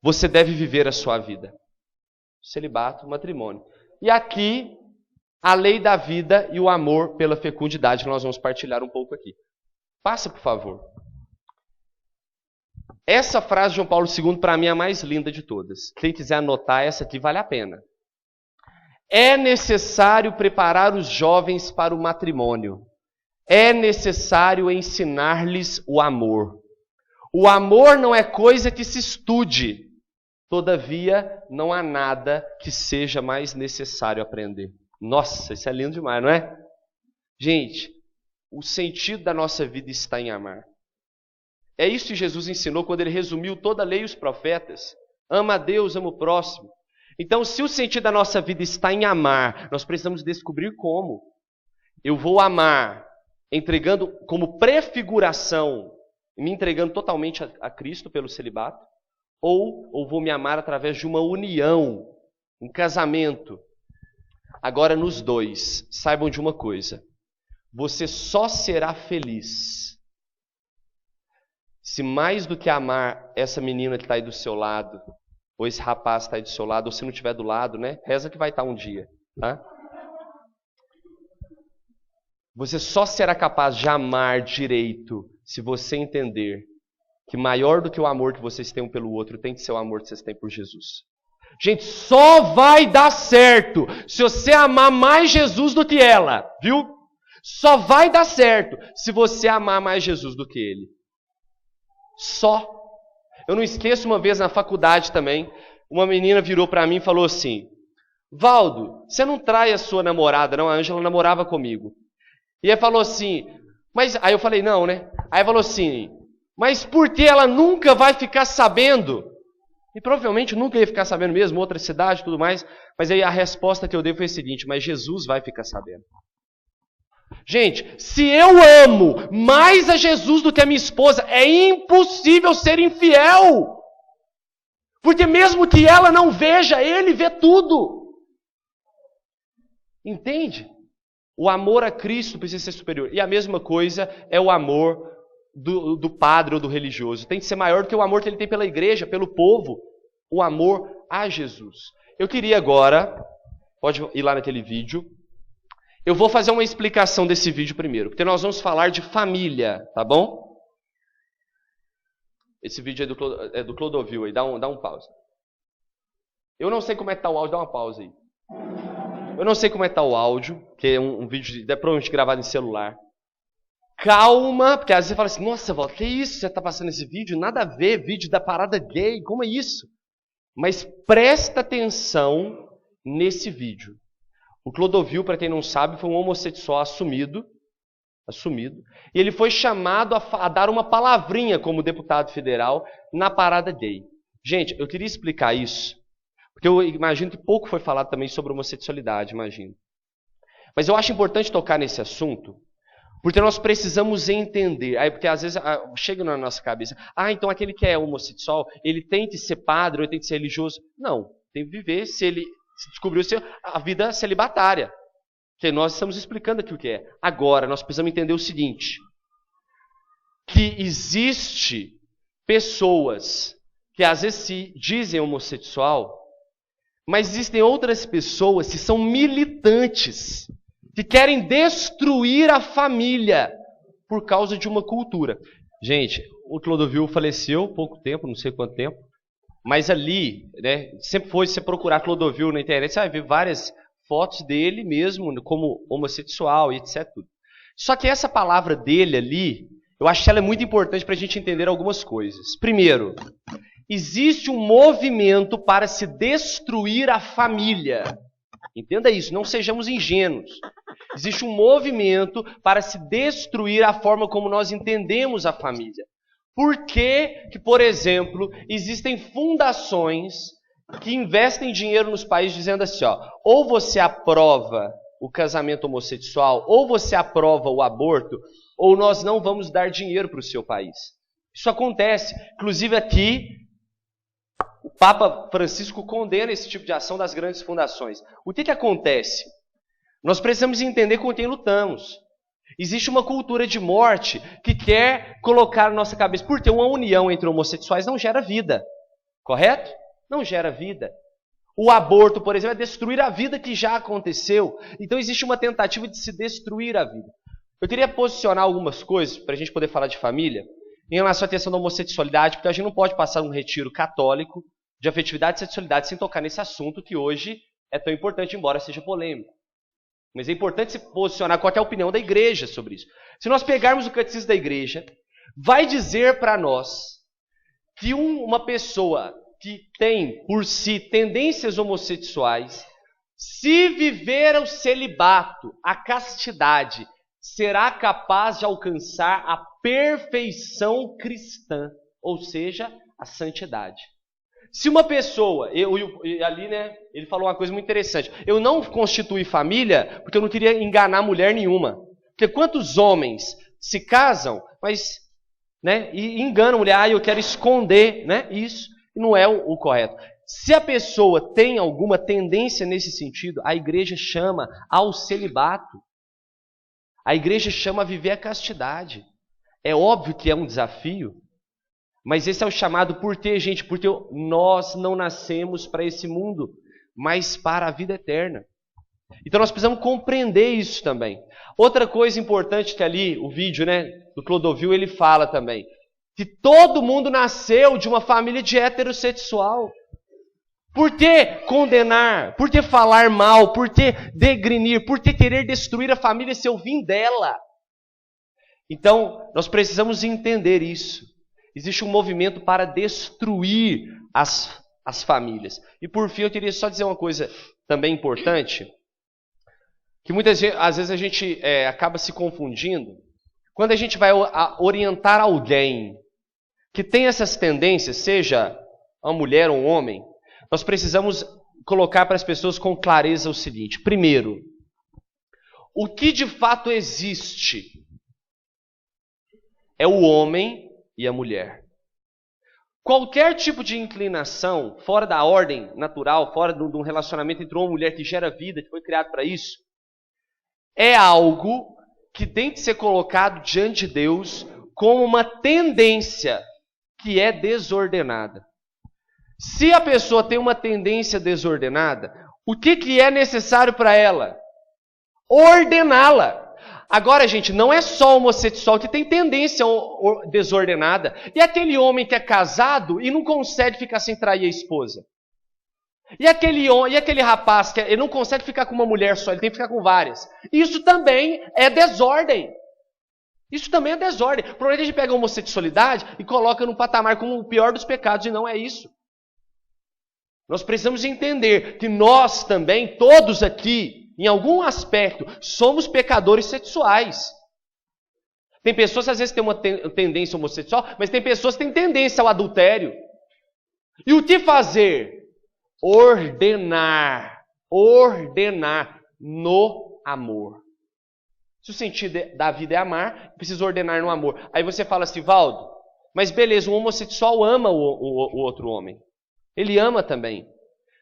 Speaker 1: você deve viver a sua vida? Celibato, matrimônio. E aqui... A lei da vida e o amor pela fecundidade, que nós vamos partilhar um pouco aqui. Passa, por favor. Essa frase de João Paulo II, para mim, é a mais linda de todas. Quem quiser anotar, essa aqui vale a pena. É necessário preparar os jovens para o matrimônio. É necessário ensinar-lhes o amor. O amor não é coisa que se estude. Todavia, não há nada que seja mais necessário aprender. Nossa, isso é lindo demais, não é? Gente, o sentido da nossa vida está em amar. É isso que Jesus ensinou quando ele resumiu toda a lei e os profetas. Ama a Deus, ama o próximo. Então, se o sentido da nossa vida está em amar, nós precisamos descobrir como. Eu vou amar entregando como prefiguração, me entregando totalmente a Cristo pelo celibato, ou vou me amar através de uma união, um casamento. Agora, nos dois, saibam de uma coisa. Você só será feliz se mais do que amar essa menina que está aí do seu lado, ou esse rapaz que está aí do seu lado, ou se não estiver do lado, né? Reza que vai estar um dia, tá? Você só será capaz de amar direito se você entender que maior do que o amor que vocês têm um pelo outro tem que ser o amor que vocês têm por Jesus. Gente, só vai dar certo se você amar mais Jesus do que ela, viu? Só vai dar certo se você amar mais Jesus do que ele. Só. Eu não esqueço uma vez na faculdade também, uma menina virou para mim e falou assim: Valdo, você não trai a sua namorada, não? A Ângela namorava comigo. E aí falou assim, mas aí eu falei, não, né? Aí falou assim, mas por que ela nunca vai ficar sabendo? E provavelmente nunca ia ficar sabendo mesmo, outra cidade e tudo mais. Mas aí a resposta que eu dei foi a seguinte, mas Jesus vai ficar sabendo. Gente, se eu amo mais a Jesus do que a minha esposa, é impossível ser infiel. Porque mesmo que ela não veja, ele vê tudo. Entende? O amor a Cristo precisa ser superior. E a mesma coisa é o amor do padre ou do religioso. Tem que ser maior do que o amor que ele tem pela igreja, pelo povo. O amor a Jesus. Eu queria agora, pode ir lá naquele vídeo, eu vou fazer uma explicação desse vídeo primeiro, porque nós vamos falar de família, tá bom? Esse vídeo é do Clodovil aí, dá um pause. Eu não sei como é que tá o áudio, dá uma pausa aí. Eu não sei como é que tá o áudio, que é um vídeo provavelmente gravado em celular. Calma, porque às vezes você fala assim, nossa, Val, que isso? Você está passando esse vídeo? Nada a ver, vídeo da parada gay, como é isso? Mas presta atenção nesse vídeo. O Clodovil, para quem não sabe, foi um homossexual assumido, e ele foi chamado a dar uma palavrinha como deputado federal na parada gay. Gente, eu queria explicar isso, porque eu imagino que pouco foi falado também sobre homossexualidade, imagino. Mas eu acho importante tocar nesse assunto, porque nós precisamos entender, porque às vezes chega na nossa cabeça, então aquele que é homossexual, ele tem que ser padre, ou ele tem que ser religioso. Não, tem que viver, se ele descobriu a vida celibatária. Que nós estamos explicando aqui o que é. Agora, nós precisamos entender o seguinte, que existe pessoas que às vezes se dizem homossexual, mas existem outras pessoas que são militantes, que querem destruir a família por causa de uma cultura. Gente, o Clodovil faleceu há pouco tempo, não sei quanto tempo, mas ali, né, sempre foi, se você procurar Clodovil na internet, você vai ver várias fotos dele mesmo como homossexual e etc. Só que essa palavra dele ali, eu acho que ela é muito importante para a gente entender algumas coisas. Primeiro, existe um movimento para se destruir a família. Entenda isso, não sejamos ingênuos. Existe um movimento para se destruir a forma como nós entendemos a família. Por que, por exemplo, existem fundações que investem dinheiro nos países dizendo assim, ou você aprova o casamento homossexual, ou você aprova o aborto, ou nós não vamos dar dinheiro para o seu país. Isso acontece. Inclusive aqui, o Papa Francisco condena esse tipo de ação das grandes fundações. O que acontece? Nós precisamos entender com quem lutamos. Existe uma cultura de morte que quer colocar na nossa cabeça, porque uma união entre homossexuais não gera vida, correto? Não gera vida. O aborto, por exemplo, é destruir a vida que já aconteceu. Então existe uma tentativa de se destruir a vida. Eu queria posicionar algumas coisas para a gente poder falar de família em relação à questão da homossexualidade, porque a gente não pode passar um retiro católico de afetividade e sexualidade sem tocar nesse assunto que hoje é tão importante, embora seja polêmico. Mas é importante se posicionar qual é a opinião da igreja sobre isso. Se nós pegarmos o catecismo da igreja, vai dizer para nós
Speaker 2: que uma pessoa que tem por si tendências homossexuais, se viver o celibato, a castidade, será capaz de alcançar a perfeição cristã, ou seja, a santidade. Se uma pessoa, ali, né, ele falou uma coisa muito interessante. Eu não constituí família porque eu não queria enganar mulher nenhuma. Porque quantos homens se casam, mas, né, e enganam a mulher, eu quero esconder, né? Isso não é o correto. Se a pessoa tem alguma tendência nesse sentido, a igreja chama ao celibato. A igreja chama a viver a castidade. É óbvio que é um desafio, mas esse é o chamado por ter, gente, porque nós não nascemos para esse mundo, mas para a vida eterna. Então nós precisamos compreender isso também. Outra coisa importante que ali, o vídeo, né, do Clodovil, ele fala também, que todo mundo nasceu de uma família de heterossexual. Por que condenar, por que falar mal, por que degrinir, por que querer destruir a família se eu vim dela? Então, nós precisamos entender isso. Existe um movimento para destruir as famílias. E por fim, eu queria só dizer uma coisa também importante, que muitas vezes, às vezes a gente acaba se confundindo. Quando a gente vai orientar alguém que tem essas tendências, seja uma mulher ou um homem, nós precisamos colocar para as pessoas com clareza o seguinte. Primeiro, o que de fato existe é o homem e a mulher. Qualquer tipo de inclinação fora da ordem natural, fora de um relacionamento entre homem e mulher que gera vida, que foi criado para isso, é algo que tem que ser colocado diante de Deus como uma tendência que é desordenada. Se a pessoa tem uma tendência desordenada, o que é necessário para ela? Ordená-la. Agora, gente, não é só o homossexual que tem tendência desordenada. E aquele homem que é casado e não consegue ficar sem trair a esposa? E aquele rapaz que ele não consegue ficar com uma mulher só, ele tem que ficar com várias? Isso também é desordem. Isso também é desordem. O problema é que a gente pega a homossexualidade e coloca no patamar como o pior dos pecados, e não é isso. Nós precisamos entender que nós também, todos aqui, em algum aspecto, somos pecadores sexuais. Tem pessoas que às vezes têm uma tendência homossexual, mas tem pessoas que têm tendência ao adultério. E o que fazer? Ordenar no amor. Se o sentido da vida é amar, precisa ordenar no amor. Aí você fala assim, Valdo, mas beleza, o homossexual ama o outro homem. Ele ama também.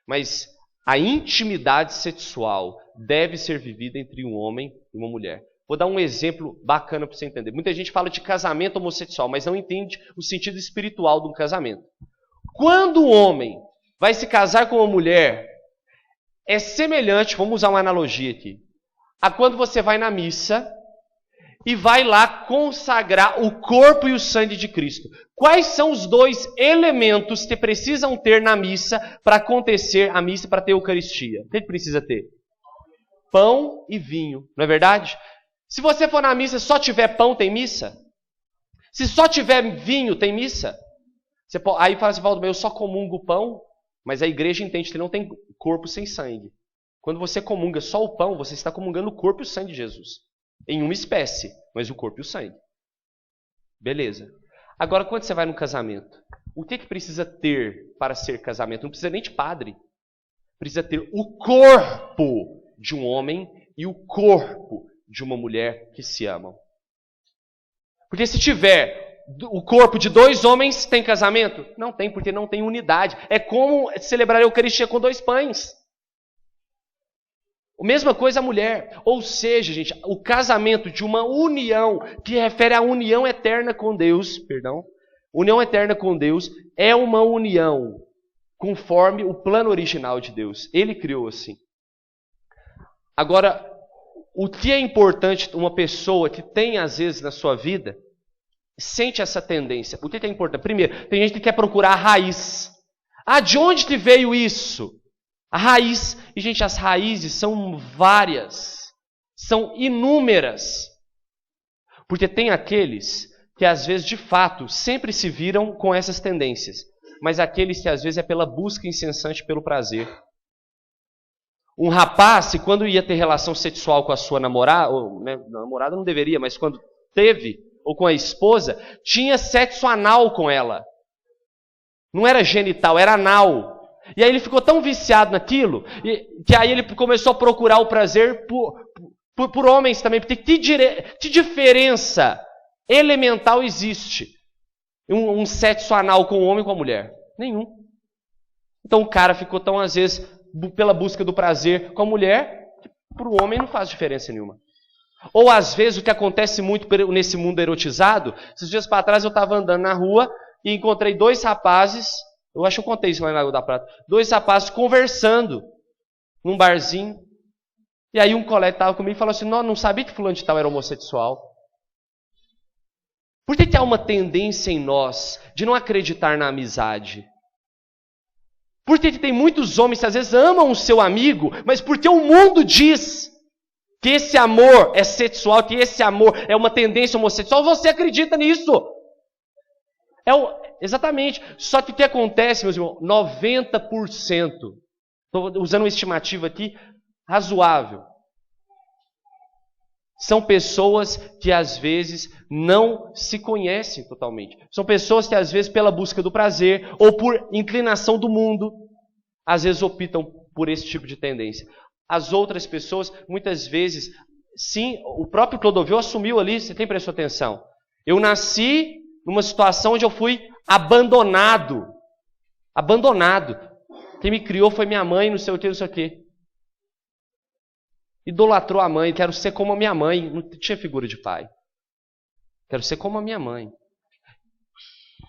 Speaker 2: Mas a intimidade sexual deve ser vivida entre um homem e uma mulher. Vou dar um exemplo bacana para você entender. Muita gente fala de casamento homossexual, mas não entende o sentido espiritual do casamento. Quando o homem vai se casar com uma mulher, é semelhante, vamos usar uma analogia aqui, a quando você vai na missa e vai lá consagrar o corpo e o sangue de Cristo. Quais são os dois elementos que precisam ter na missa para acontecer a missa, para ter a Eucaristia? O que precisa ter? Pão e vinho, não é verdade? Se você for na missa e só tiver pão, tem missa? Se só tiver vinho, tem missa? Aí fala assim, Valdo, eu só comungo pão, mas a igreja entende que não tem corpo sem sangue. Quando você comunga só o pão, você está comungando o corpo e o sangue de Jesus. Em uma espécie, mas o corpo e o sangue. Beleza. Agora, quando você vai no casamento, o que precisa ter para ser casamento? Não precisa nem de padre. Precisa ter o corpo de um homem e o corpo de uma mulher que se amam. Porque se tiver o corpo de dois homens, tem casamento? Não tem, porque não tem unidade. É como celebrar a Eucaristia com dois pães. A mesma coisa a mulher. Ou seja, gente, o casamento de uma união que refere à união eterna com Deus, união eterna com Deus é uma união conforme o plano original de Deus. Ele criou assim. Agora, o que é importante uma pessoa que tem às vezes na sua vida, sente essa tendência. O que é importante? Primeiro, tem gente que quer procurar a raiz. Ah, de onde que veio isso? A raiz. E, gente, as raízes são várias. São inúmeras. Porque tem aqueles que às vezes, de fato, sempre se viram com essas tendências, mas aqueles que às vezes é pela busca incessante pelo prazer. Um rapaz, se quando ia ter relação sexual com a sua namorada, ou, né, namorada não deveria, mas quando teve, ou com a esposa, tinha sexo anal com ela. Não era genital, era anal. E aí ele ficou tão viciado naquilo, que aí ele começou a procurar o prazer por homens também. Porque que diferença elemental existe um sexo anal com um homem e com a mulher? Nenhum. Então o cara ficou tão, às vezes, pela busca do prazer com a mulher, que para o homem não faz diferença nenhuma. Ou às vezes o que acontece muito nesse mundo erotizado, esses dias para trás eu estava andando na rua e encontrei dois rapazes, eu acho que eu contei isso lá em Lagoa da Prata, dois rapazes conversando num barzinho, e aí um colega estava comigo e falou assim, não sabia que fulano de tal era homossexual. Por que há uma tendência em nós de não acreditar na amizade? Por que tem muitos homens que às vezes amam o seu amigo, mas porque o mundo diz que esse amor é sexual, que esse amor é uma tendência homossexual, você acredita nisso? Exatamente. Só que o que acontece, meus irmãos, 90%, estou usando uma estimativa aqui, razoável, são pessoas que às vezes não se conhecem totalmente. São pessoas que às vezes pela busca do prazer ou por inclinação do mundo, às vezes optam por esse tipo de tendência. As outras pessoas, muitas vezes, sim, o próprio Clodovil assumiu ali, você tem prestou atenção. Eu nasci numa situação onde eu fui abandonado. Abandonado. Quem me criou foi minha mãe, não sei o que, não sei o que. Idolatrou a mãe, quero ser como a minha mãe. Não tinha figura de pai. Quero ser como a minha mãe.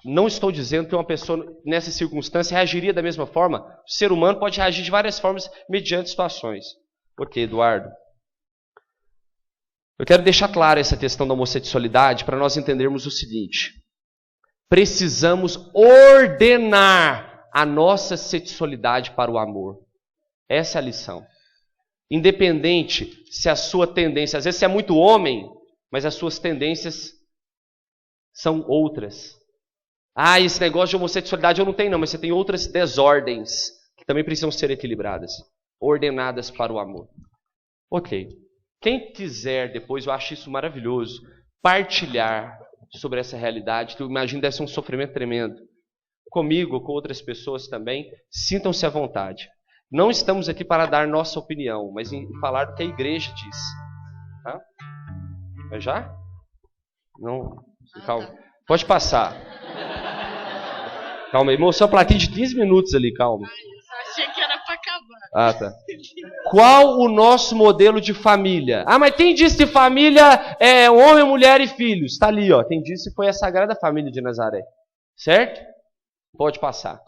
Speaker 2: Não estou dizendo que uma pessoa nessa circunstância reagiria da mesma forma. O ser humano pode reagir de várias formas mediante situações. Ok, Eduardo? Eu quero deixar clara essa questão da homossexualidade para nós entendermos o seguinte. Precisamos ordenar a nossa sexualidade para o amor. Essa é a lição. Independente se a sua tendência, às vezes você é muito homem, mas as suas tendências são outras. Ah, esse negócio de homossexualidade eu não tenho não, mas você tem outras desordens que também precisam ser equilibradas, ordenadas para o amor. Ok. Quem quiser depois, eu acho isso maravilhoso, partilhar sobre essa realidade, que eu imagino deve ser um sofrimento tremendo. Comigo, com outras pessoas também, sintam-se à vontade. Não estamos aqui para dar nossa opinião, mas em falar do que a igreja diz. Tá? Mas já? Não? Calma. Pode passar. Calma aí, mostrou a plaquinha de 15 minutos ali, calma.
Speaker 3: Eu achei que era para acabar.
Speaker 2: Ah, tá. Qual o nosso modelo de família? Ah, mas quem disse que família é homem, mulher e filhos? Está ali, ó. Quem disse foi a Sagrada Família de Nazaré. Certo? Pode passar.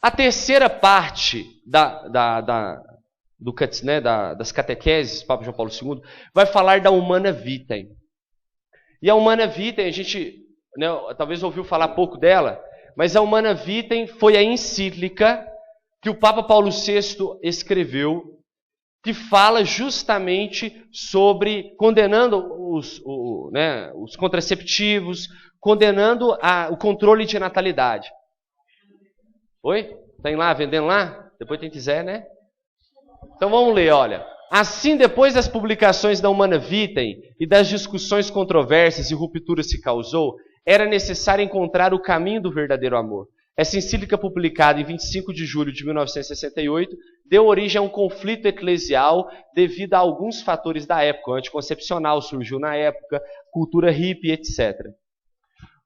Speaker 2: A terceira parte das catequeses, Papa João Paulo II, vai falar da Humana Vitae. E a Humana Vitae, a gente talvez ouviu falar pouco dela, mas a Humana Vitae foi a encíclica que o Papa Paulo VI escreveu, que fala justamente sobre condenando os contraceptivos, condenando o controle de natalidade. Oi? Tem lá, vendendo lá? Depois quem quiser, né? Então vamos ler, olha. Assim, depois das publicações da Humana Vitae e das discussões controversas e rupturas que causou, era necessário encontrar o caminho do verdadeiro amor. Essa encíclica, publicada em 25 de julho de 1968, deu origem a um conflito eclesial devido a alguns fatores da época. O anticoncepcional surgiu na época, cultura hippie, etc.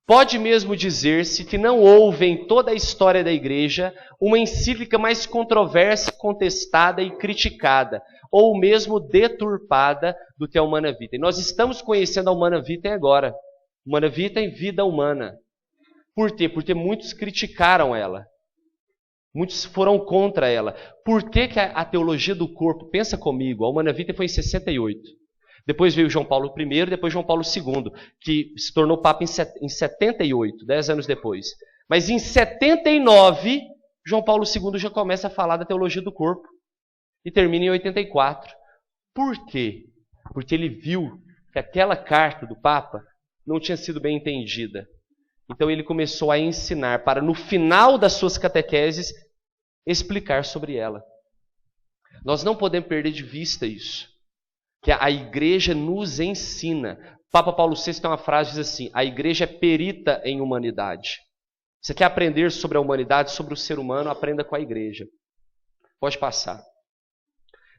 Speaker 2: Pode mesmo dizer-se que não houve em toda a história da Igreja uma encíclica mais controversa, contestada e criticada, ou mesmo deturpada do que a Humana Vitae. Nós estamos conhecendo a Humana Vitae agora. Humana Vitae, vida humana. Por quê? Porque muitos criticaram ela. Muitos foram contra ela. Por que a teologia do corpo, pensa comigo, a Humana Vitae foi em 68. Depois veio João Paulo I, depois João Paulo II, que se tornou Papa em 78, 10 anos depois. Mas em 79, João Paulo II já começa a falar da teologia do corpo. E termina em 84. Por quê? Porque ele viu que aquela carta do Papa não tinha sido bem entendida. Então ele começou a ensinar para, no final das suas catequeses, explicar sobre ela. Nós não podemos perder de vista isso. Que a igreja nos ensina. Papa Paulo VI tem uma frase que diz assim: a igreja é perita em humanidade. Você quer aprender sobre a humanidade, sobre o ser humano, aprenda com a igreja. Pode passar.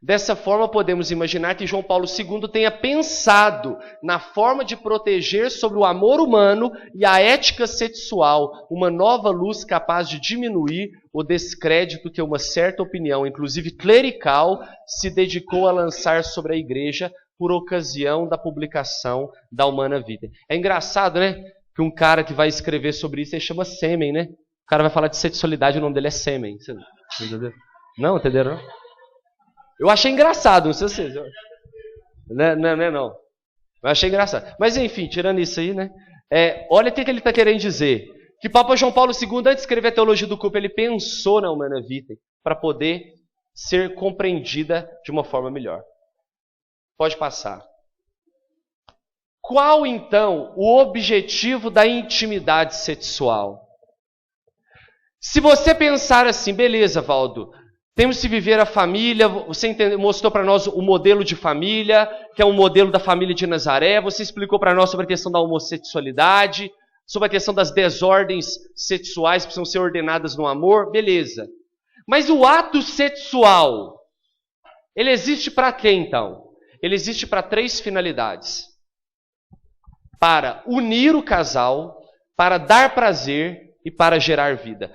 Speaker 2: Dessa forma, podemos imaginar que João Paulo II tenha pensado na forma de proteger sobre o amor humano e a ética sexual uma nova luz capaz de diminuir o descrédito que uma certa opinião, inclusive clerical, se dedicou a lançar sobre a igreja por ocasião da publicação da Humana Vitae. É engraçado, né? Que um cara que vai escrever sobre isso, ele chama Sêmen, né? O cara vai falar de sexualidade, o nome dele é Sêmen. Você entendeu? Não, entenderam? Eu achei engraçado, não sei se vocês... Não. Eu achei engraçado. Mas enfim, tirando isso aí, né? Olha o que ele está querendo dizer. Que Papa João Paulo II, antes de escrever a Teologia do Corpo, ele pensou na Humana Vitae para poder ser compreendida de uma forma melhor. Pode passar. Qual, então, o objetivo da intimidade sexual? Se você pensar assim, beleza, Valdo, temos que viver a família, você mostrou para nós o modelo de família, que é um modelo da família de Nazaré, você explicou para nós sobre a questão da homossexualidade, sobre a questão das desordens sexuais que precisam ser ordenadas no amor, beleza. Mas o ato sexual, ele existe para quê então? Ele existe para 3 finalidades. Para unir o casal, para dar prazer e para gerar vida.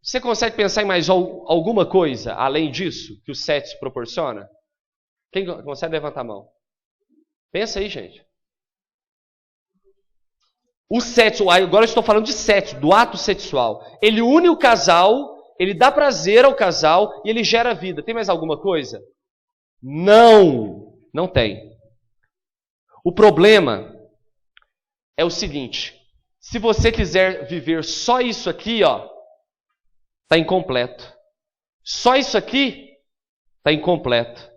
Speaker 2: Você consegue pensar em mais alguma coisa além disso que o sexo proporciona? Quem consegue levantar a mão? Pensa aí, gente. O sexo, agora eu estou falando de sexo, do ato sexual. Ele une o casal, ele dá prazer ao casal e ele gera vida. Tem mais alguma coisa? Não tem. O problema é o seguinte: se você quiser viver só isso aqui, está incompleto. Só isso aqui está incompleto.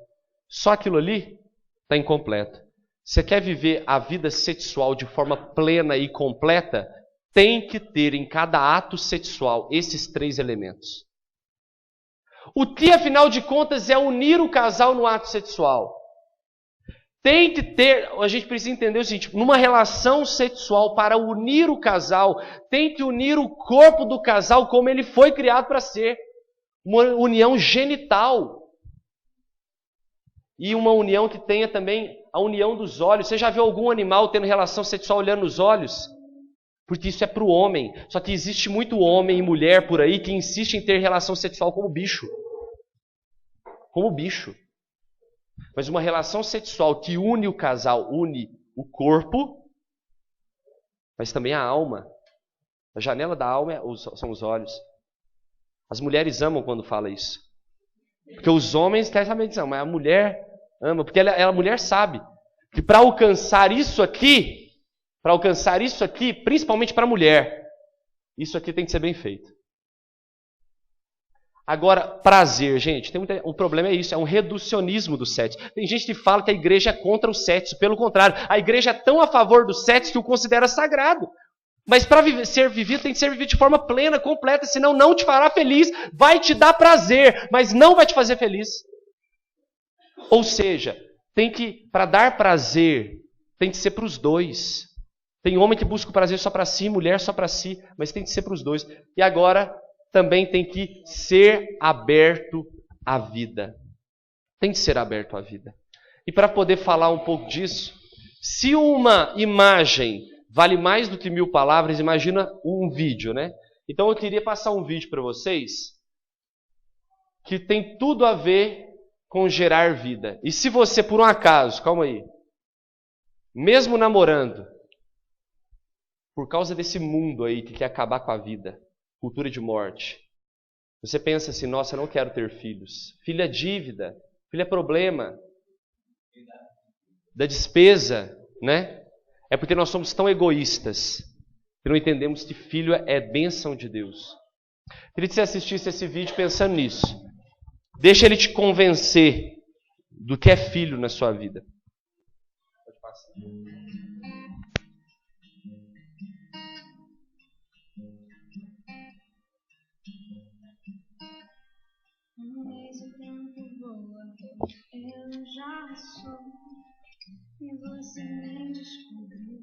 Speaker 2: Só aquilo ali está incompleto. Você quer viver a vida sexual de forma plena e completa? Tem que ter em cada ato sexual esses 3 elementos. O que, afinal de contas, é unir o casal no ato sexual? Tem que ter, a gente precisa entender o seguinte: numa relação sexual, para unir o casal, tem que unir o corpo do casal como ele foi criado para ser. Uma união genital. E uma união que tenha também a união dos olhos. Você já viu algum animal tendo relação sexual olhando nos olhos? Porque isso é para o homem. Só que existe muito homem e mulher por aí que insiste em ter relação sexual como bicho. Como bicho. Mas uma relação sexual que une o casal, une o corpo, mas também a alma. A janela da alma são os olhos. As mulheres amam quando fala isso. Porque os homens querem saber disso, mas a mulher ama. Porque a mulher sabe que para alcançar isso aqui, principalmente para a mulher, isso aqui tem que ser bem feito. Agora, prazer, gente, o problema é isso, é um reducionismo do sexo. Tem gente que fala que a igreja é contra o sexo, pelo contrário, a igreja é tão a favor do sexo que o considera sagrado. Mas para ser vivido, tem que ser vivido de forma plena, completa, senão não te fará feliz, vai te dar prazer, mas não vai te fazer feliz. Ou seja, para dar prazer, tem que ser para os dois. Tem homem que busca o prazer só para si, mulher só para si, mas tem que ser para os dois. E agora, também tem que ser aberto à vida. Tem que ser aberto à vida. E para poder falar um pouco disso, se uma imagem vale mais do que 1000 palavras, imagina um vídeo, né? Então eu queria passar um vídeo para vocês que tem tudo a ver com gerar vida. E se você, por um acaso, calma aí, mesmo namorando, por causa desse mundo aí que quer acabar com a vida, cultura de morte, você pensa assim: nossa, eu não quero ter filhos. Filho é dívida, filho é problema da despesa, né? É porque nós somos tão egoístas que não entendemos que filho é bênção de Deus. Queria que você assistisse esse vídeo pensando nisso. Deixa ele te convencer do que é filho na sua vida. Pode passar.
Speaker 4: tempo voa, eu já sou, e você nem descobriu.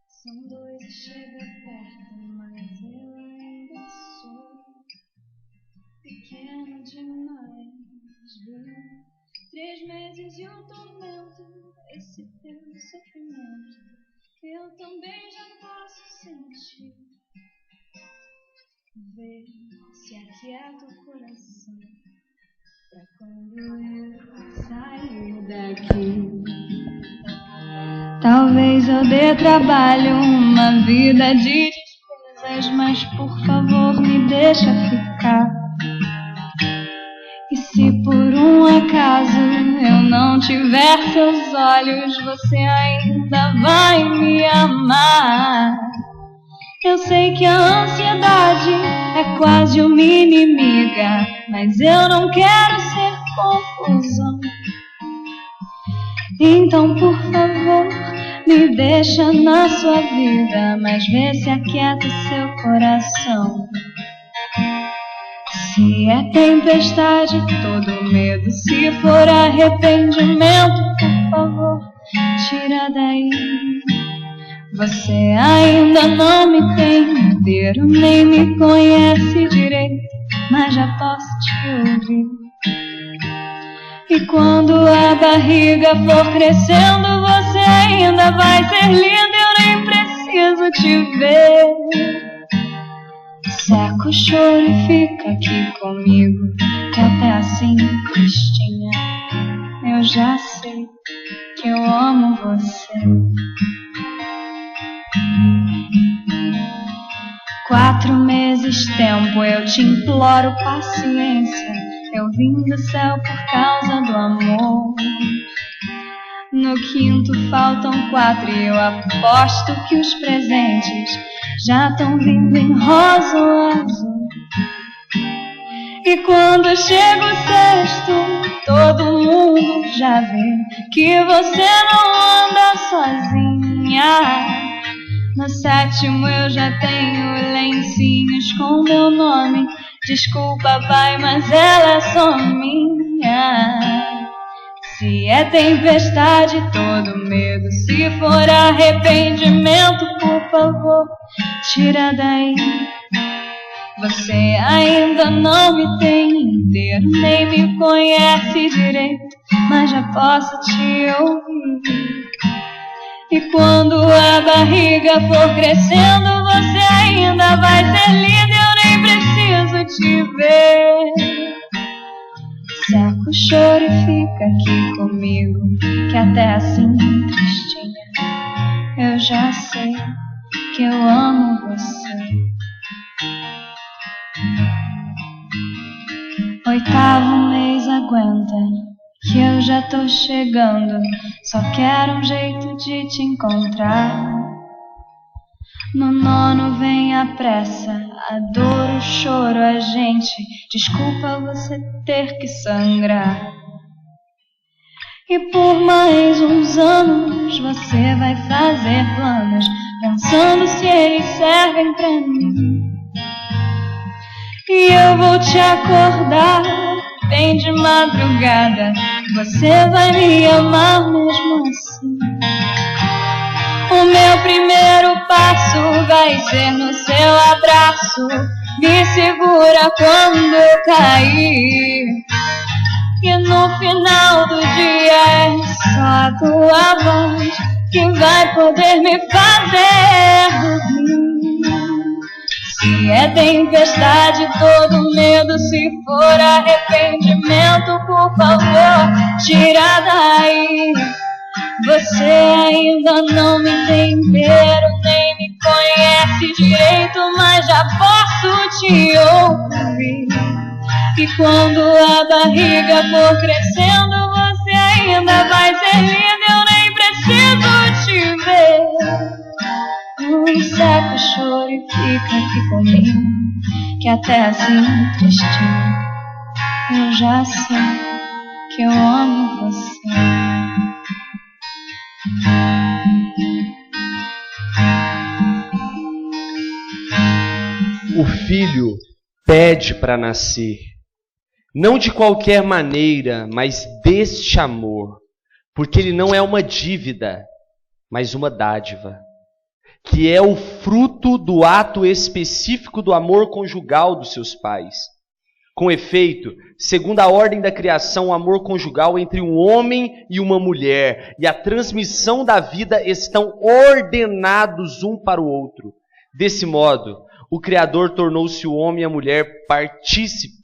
Speaker 4: São dois e chega perto, mas eu ainda sou pequeno demais, viu? 3 meses e um tormento, esse teu sofrimento, eu também já posso sentir. Vê se aquieta o coração pra quando eu sair daqui. Talvez eu dê trabalho, uma vida de despesas, mas por favor me deixa ficar. E se por um acaso eu não tiver seus olhos, você ainda vai me amar. Eu sei que a ansiedade é quase uma inimiga, mas eu não quero ser confusão. Então, por favor, me deixa na sua vida, mas vê se aquieta seu coração. Se é tempestade, todo medo, se for arrependimento, por favor, tira daí. Você ainda não me tem inteiro, nem me conhece direito, mas já posso te ouvir. E quando a barriga for crescendo, você ainda vai ser linda, eu nem preciso te ver. Seca o choro e fica aqui comigo, que até assim, tristinha, eu já sei que eu amo você. 4 meses tempo, eu te imploro paciência. Eu vim do céu por causa do amor. No 5º faltam 4 e eu aposto que os presentes já estão vindo em rosa ou azul. E quando chega o 6º, todo mundo já vê que você não anda sozinha. No 7º eu já tenho lencinhos com meu nome. Desculpa, pai, mas ela é só minha. Se é tempestade, todo medo, se for arrependimento, por favor, tira daí. Você ainda não me tem inteiro, nem me conhece direito, mas já posso te ouvir. E quando a barriga for crescendo, você ainda vai ser linda, eu nem preciso te ver. Seca o choro e fica aqui comigo, que até assim, tristinha, eu já sei que eu amo você. 8º mês aguenta, que eu já tô chegando, só quero um jeito de te encontrar. No 9º vem a pressa, a dor, o choro, a gente, desculpa você ter que sangrar. E por mais uns anos você vai fazer planos, pensando se eles servem pra mim. E eu vou te acordar bem de madrugada, você vai me amar mesmo assim. O meu primeiro passo vai ser no seu abraço, me segura quando eu cair. E no final do dia é só a tua voz que vai poder me fazer dormir. Se é tempestade, todo medo, se for arrependimento, por favor, tira daí. Você ainda não me tem inteiro, nem me conhece direito, mas já posso te ouvir. E quando a barriga for crescendo, você ainda vai ser linda, eu nem preciso te ver. Seca o choro e fica aqui comigo, que até assim, tristinho, eu já sei que eu amo você.
Speaker 2: O filho pede para nascer, Não de qualquer maneira, mas deste amor, porque ele não é uma dívida, mas uma dádiva, que é o fruto do ato específico do amor conjugal dos seus pais. Com efeito, segundo a ordem da criação, o amor conjugal entre um homem e uma mulher e a transmissão da vida estão ordenados um para o outro. Desse modo, o Criador tornou-se o homem e a mulher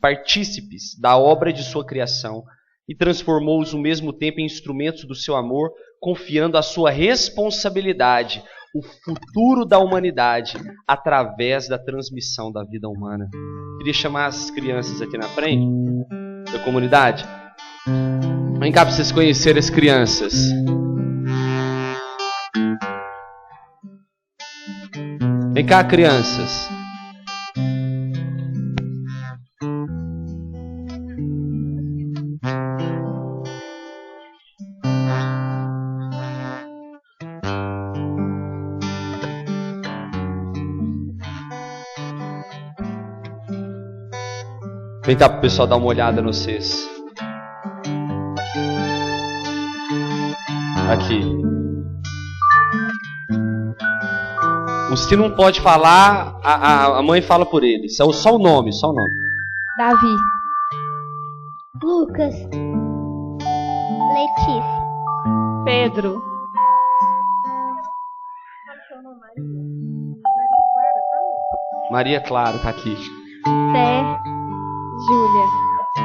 Speaker 2: partícipes da obra de sua criação e transformou-os ao mesmo tempo em instrumentos do seu amor, confiando a sua responsabilidade, o futuro da humanidade, através da transmissão da vida humana. Queria chamar as crianças aqui na frente da comunidade. Vem cá para vocês conhecerem as crianças. Vem cá, crianças. Vem cá pro pessoal dar uma olhada nos vocês. Aqui. Os que não pode falar, a mãe fala por eles. Só o nome, só o nome.
Speaker 5: Davi. Lucas. Letícia.
Speaker 3: Pedro.
Speaker 2: Maria Clara tá aqui.
Speaker 5: Té. Júlia.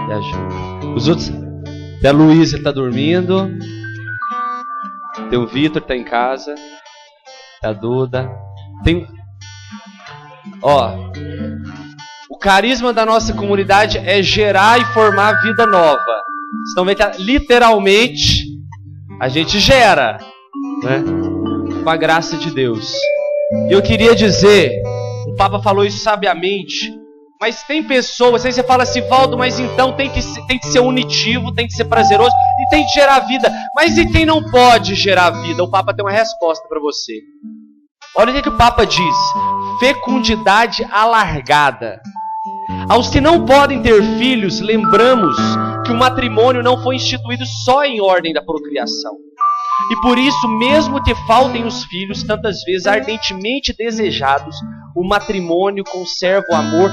Speaker 2: E a Júlia. Os outros. Tem a Luísa que tá dormindo. Tem o Vitor que tá em casa. Tem a Duda. Tem. Ó. O carisma da nossa comunidade é gerar e formar vida nova. Vocês estão vendo que literalmente a gente gera, né? Com a graça de Deus. E eu queria dizer, o Papa falou isso sabiamente. Mas tem pessoas, aí você fala assim, Valdo, mas então tem que ser unitivo, tem que ser prazeroso e tem que gerar vida. Mas e quem não pode gerar vida? O Papa tem uma resposta para você. Olha o que o Papa diz. Fecundidade alargada. Aos que não podem ter filhos, lembramos que o matrimônio não foi instituído só em ordem da procriação. E por isso, mesmo que faltem os filhos, tantas vezes ardentemente desejados, o matrimônio conserva o amor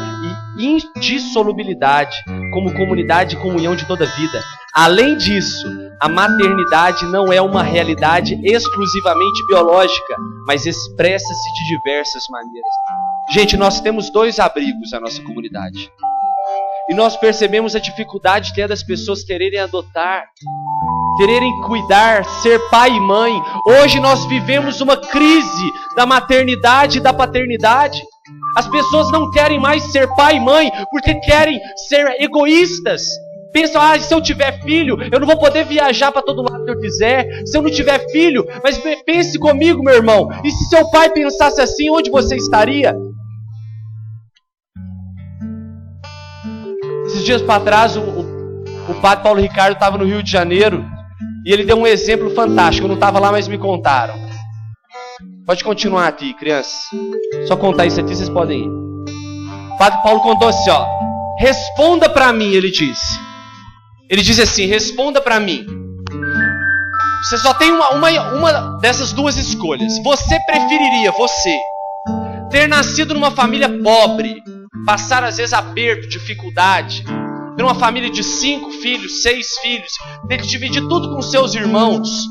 Speaker 2: e indissolubilidade como comunidade e comunhão de toda a vida. Além disso, a maternidade não é uma realidade exclusivamente biológica, mas expressa-se de diversas maneiras. Gente, nós temos 2 abrigos na nossa comunidade. E nós percebemos a dificuldade que é das pessoas quererem adotar, quererem cuidar, ser pai e mãe. Hoje nós vivemos uma crise da maternidade e da paternidade. As pessoas não querem mais ser pai e mãe porque querem ser egoístas. Pensam, se eu tiver filho, eu não vou poder viajar para todo lado que eu quiser. Se eu não tiver filho, mas pense comigo, meu irmão. E se seu pai pensasse assim, onde você estaria? Esses dias para trás, o padre Paulo Ricardo estava no Rio de Janeiro e ele deu um exemplo fantástico. Eu não estava lá, mas me contaram. Pode continuar aqui, crianças. Só contar isso aqui, vocês podem ir. O padre Paulo contou assim, ó. Responda para mim, ele disse. Ele disse assim, responda para mim. Você só tem uma dessas 2 escolhas. Você preferiria, ter nascido numa família pobre, passar às vezes aperto, dificuldade, ter uma família de 5 filhos, 6 filhos, ter que dividir tudo com seus irmãos,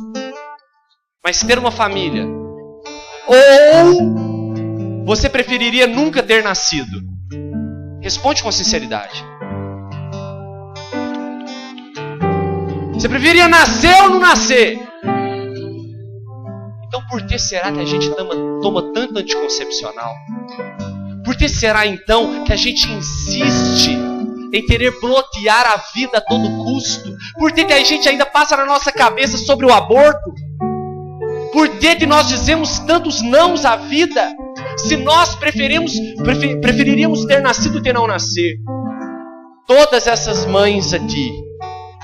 Speaker 2: mas ter uma família? Ou você preferiria nunca ter nascido? Responde com sinceridade. Você preferiria nascer ou não nascer? Então por que será que a gente toma tanto anticoncepcional? Por que será então que a gente insiste em querer bloquear a vida a todo custo? Por que a gente ainda passa na nossa cabeça sobre o aborto? Por que nós dizemos tantos nãos à vida? Se nós preferiríamos ter nascido que não nascer. Todas essas mães aqui,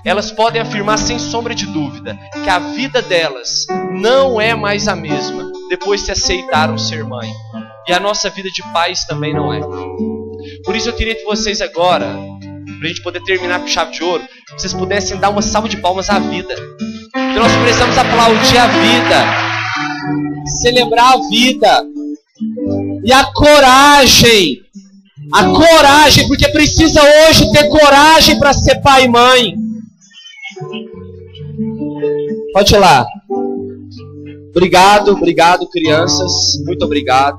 Speaker 2: elas podem afirmar sem sombra de dúvida que a vida delas não é mais a mesma depois que aceitaram ser mãe. E a nossa vida de pais também não é. Por isso eu queria que vocês agora para a gente poder terminar com chave de ouro, vocês pudessem dar uma salva de palmas à vida. Porque nós precisamos aplaudir a vida, celebrar a vida e a coragem, porque precisa hoje ter coragem para ser pai e mãe. Pode ir lá. Obrigado, crianças. Muito obrigado.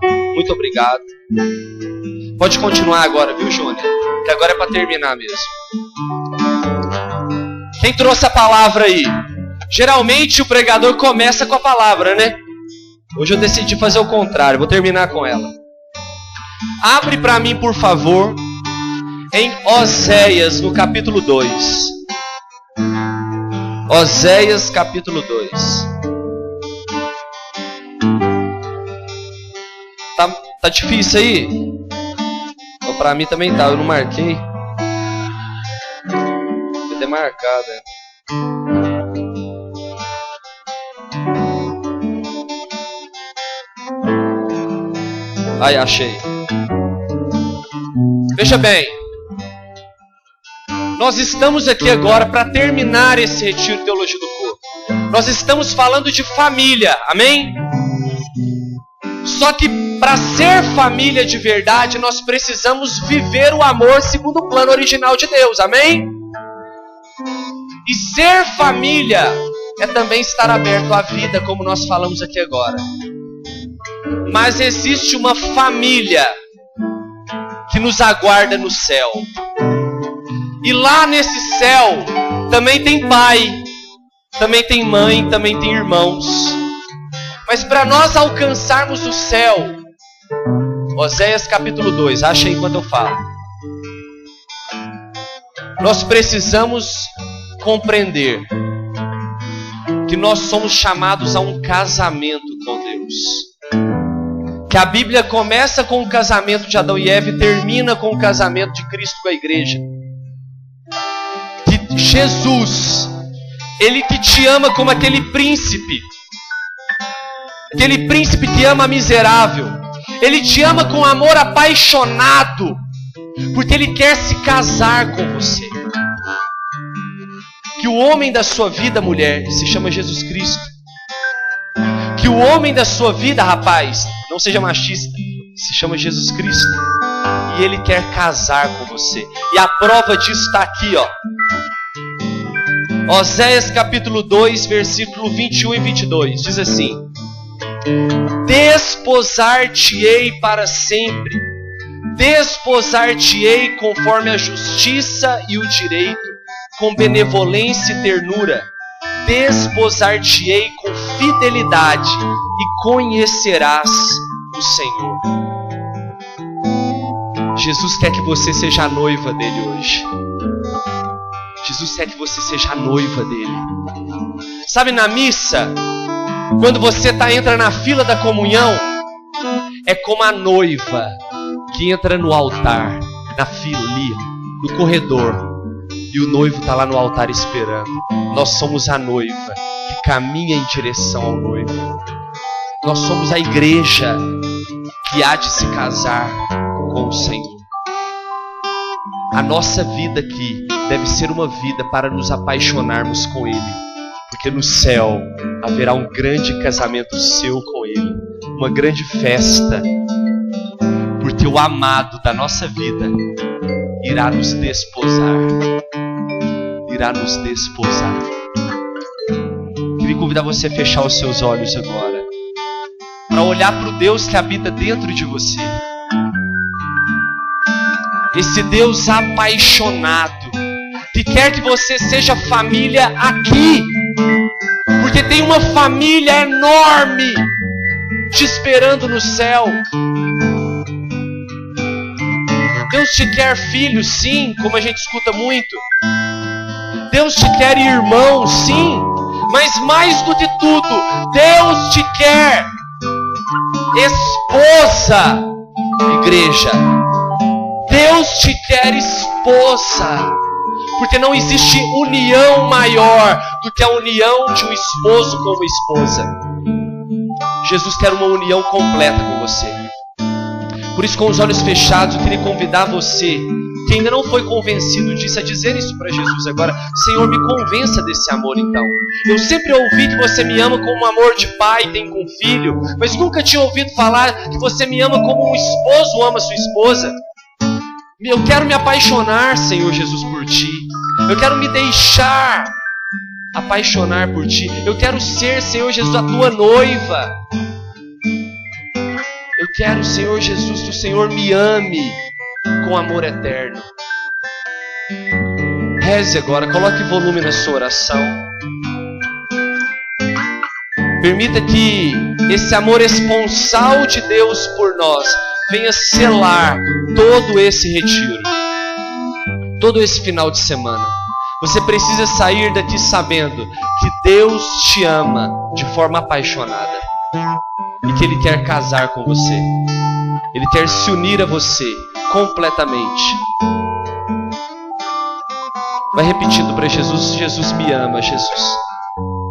Speaker 2: Pode continuar agora, viu, Júnior? Que agora é para terminar mesmo. Quem trouxe a palavra aí? Geralmente o pregador começa com a palavra, né? Hoje eu decidi fazer o contrário, vou terminar com ela. Abre para mim, por favor, em Oséias, no capítulo 2. Oséias, capítulo 2. Tá difícil aí? Ou pra mim também tá, eu não marquei. Vou ter marcado, Aí, achei. Veja bem. Nós estamos aqui agora para terminar esse retiro de Teologia do Corpo. Nós estamos falando de família, amém? Só que para ser família de verdade, nós precisamos viver o amor segundo o plano original de Deus, amém? E ser família é também estar aberto à vida, como nós falamos aqui agora. Mas existe uma família que nos aguarda no céu. E lá nesse céu também tem pai, também tem mãe, também tem irmãos. Mas para nós alcançarmos o céu, Oséias capítulo 2, acha aí enquanto eu falo. Nós precisamos compreender que nós somos chamados a um casamento com Deus. Que a Bíblia começa com o casamento de Adão e Eva e termina com o casamento de Cristo com a igreja. Que Jesus, Ele que te ama como aquele príncipe que ama a miserável. Ele te ama com amor apaixonado, porque Ele quer se casar com você. Que o homem da sua vida, mulher, se chama Jesus Cristo. Que o homem da sua vida, rapaz, não seja machista, se chama Jesus Cristo. E Ele quer casar com você. E a prova disso está aqui, ó. Oséias capítulo 2, versículo 21 e 22. Diz assim: Desposar-te-ei para sempre, desposar-te-ei conforme a justiça e o direito, com benevolência e ternura, desposar-te-ei com fidelidade e conhecerás o Senhor. Jesus quer que você seja a noiva dele hoje. Jesus quer que você seja a noiva dele. Sabe, na missa, quando você entra na fila da comunhão, é como a noiva que entra no altar, na fila ali, no corredor, e o noivo está lá no altar esperando. Nós somos a noiva que caminha em direção ao noivo. Nós somos a igreja que há de se casar com o Senhor. A nossa vida aqui deve ser uma vida para nos apaixonarmos com Ele, porque no céu haverá um grande casamento seu com Ele, uma grande festa, porque o amado da nossa vida irá nos desposar. Irá nos desposar. Queria convidar você a fechar os seus olhos agora, para olhar para o Deus que habita dentro de você. Esse Deus apaixonado, que quer que você seja família aqui, porque tem uma família enorme te esperando no céu. Deus te quer filho, sim, como a gente escuta muito. Deus te quer irmão, sim, mas mais do que tudo, Deus te quer esposa, igreja. Deus te quer esposa, porque não existe união maior do que a união de um esposo com uma esposa. Jesus quer uma união completa com você. Por isso, com os olhos fechados, eu queria convidar você
Speaker 1: que ainda não foi convencido disso, a dizer isso para Jesus agora. Senhor, me convença desse amor então. Eu sempre ouvi que você me ama como um amor de pai tem com filho, mas nunca tinha ouvido falar que você me ama como um esposo ama sua esposa. Eu quero me apaixonar, Senhor Jesus, por Ti. Eu quero me deixar apaixonar por Ti. Eu quero ser, Senhor Jesus, a Tua noiva. Eu quero, Senhor Jesus, que o Senhor me ame com amor eterno. Reze agora, coloque volume na sua oração. Permita que esse amor esponsal de Deus por nós venha selar todo esse retiro, todo esse final de semana. Você precisa sair daqui sabendo que Deus te ama de forma apaixonada e que Ele quer casar com você. Ele quer se unir a você completamente. Vai repetindo para Jesus: Jesus me ama, Jesus.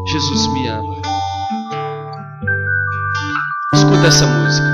Speaker 1: Jesus me ama. Escuta essa música.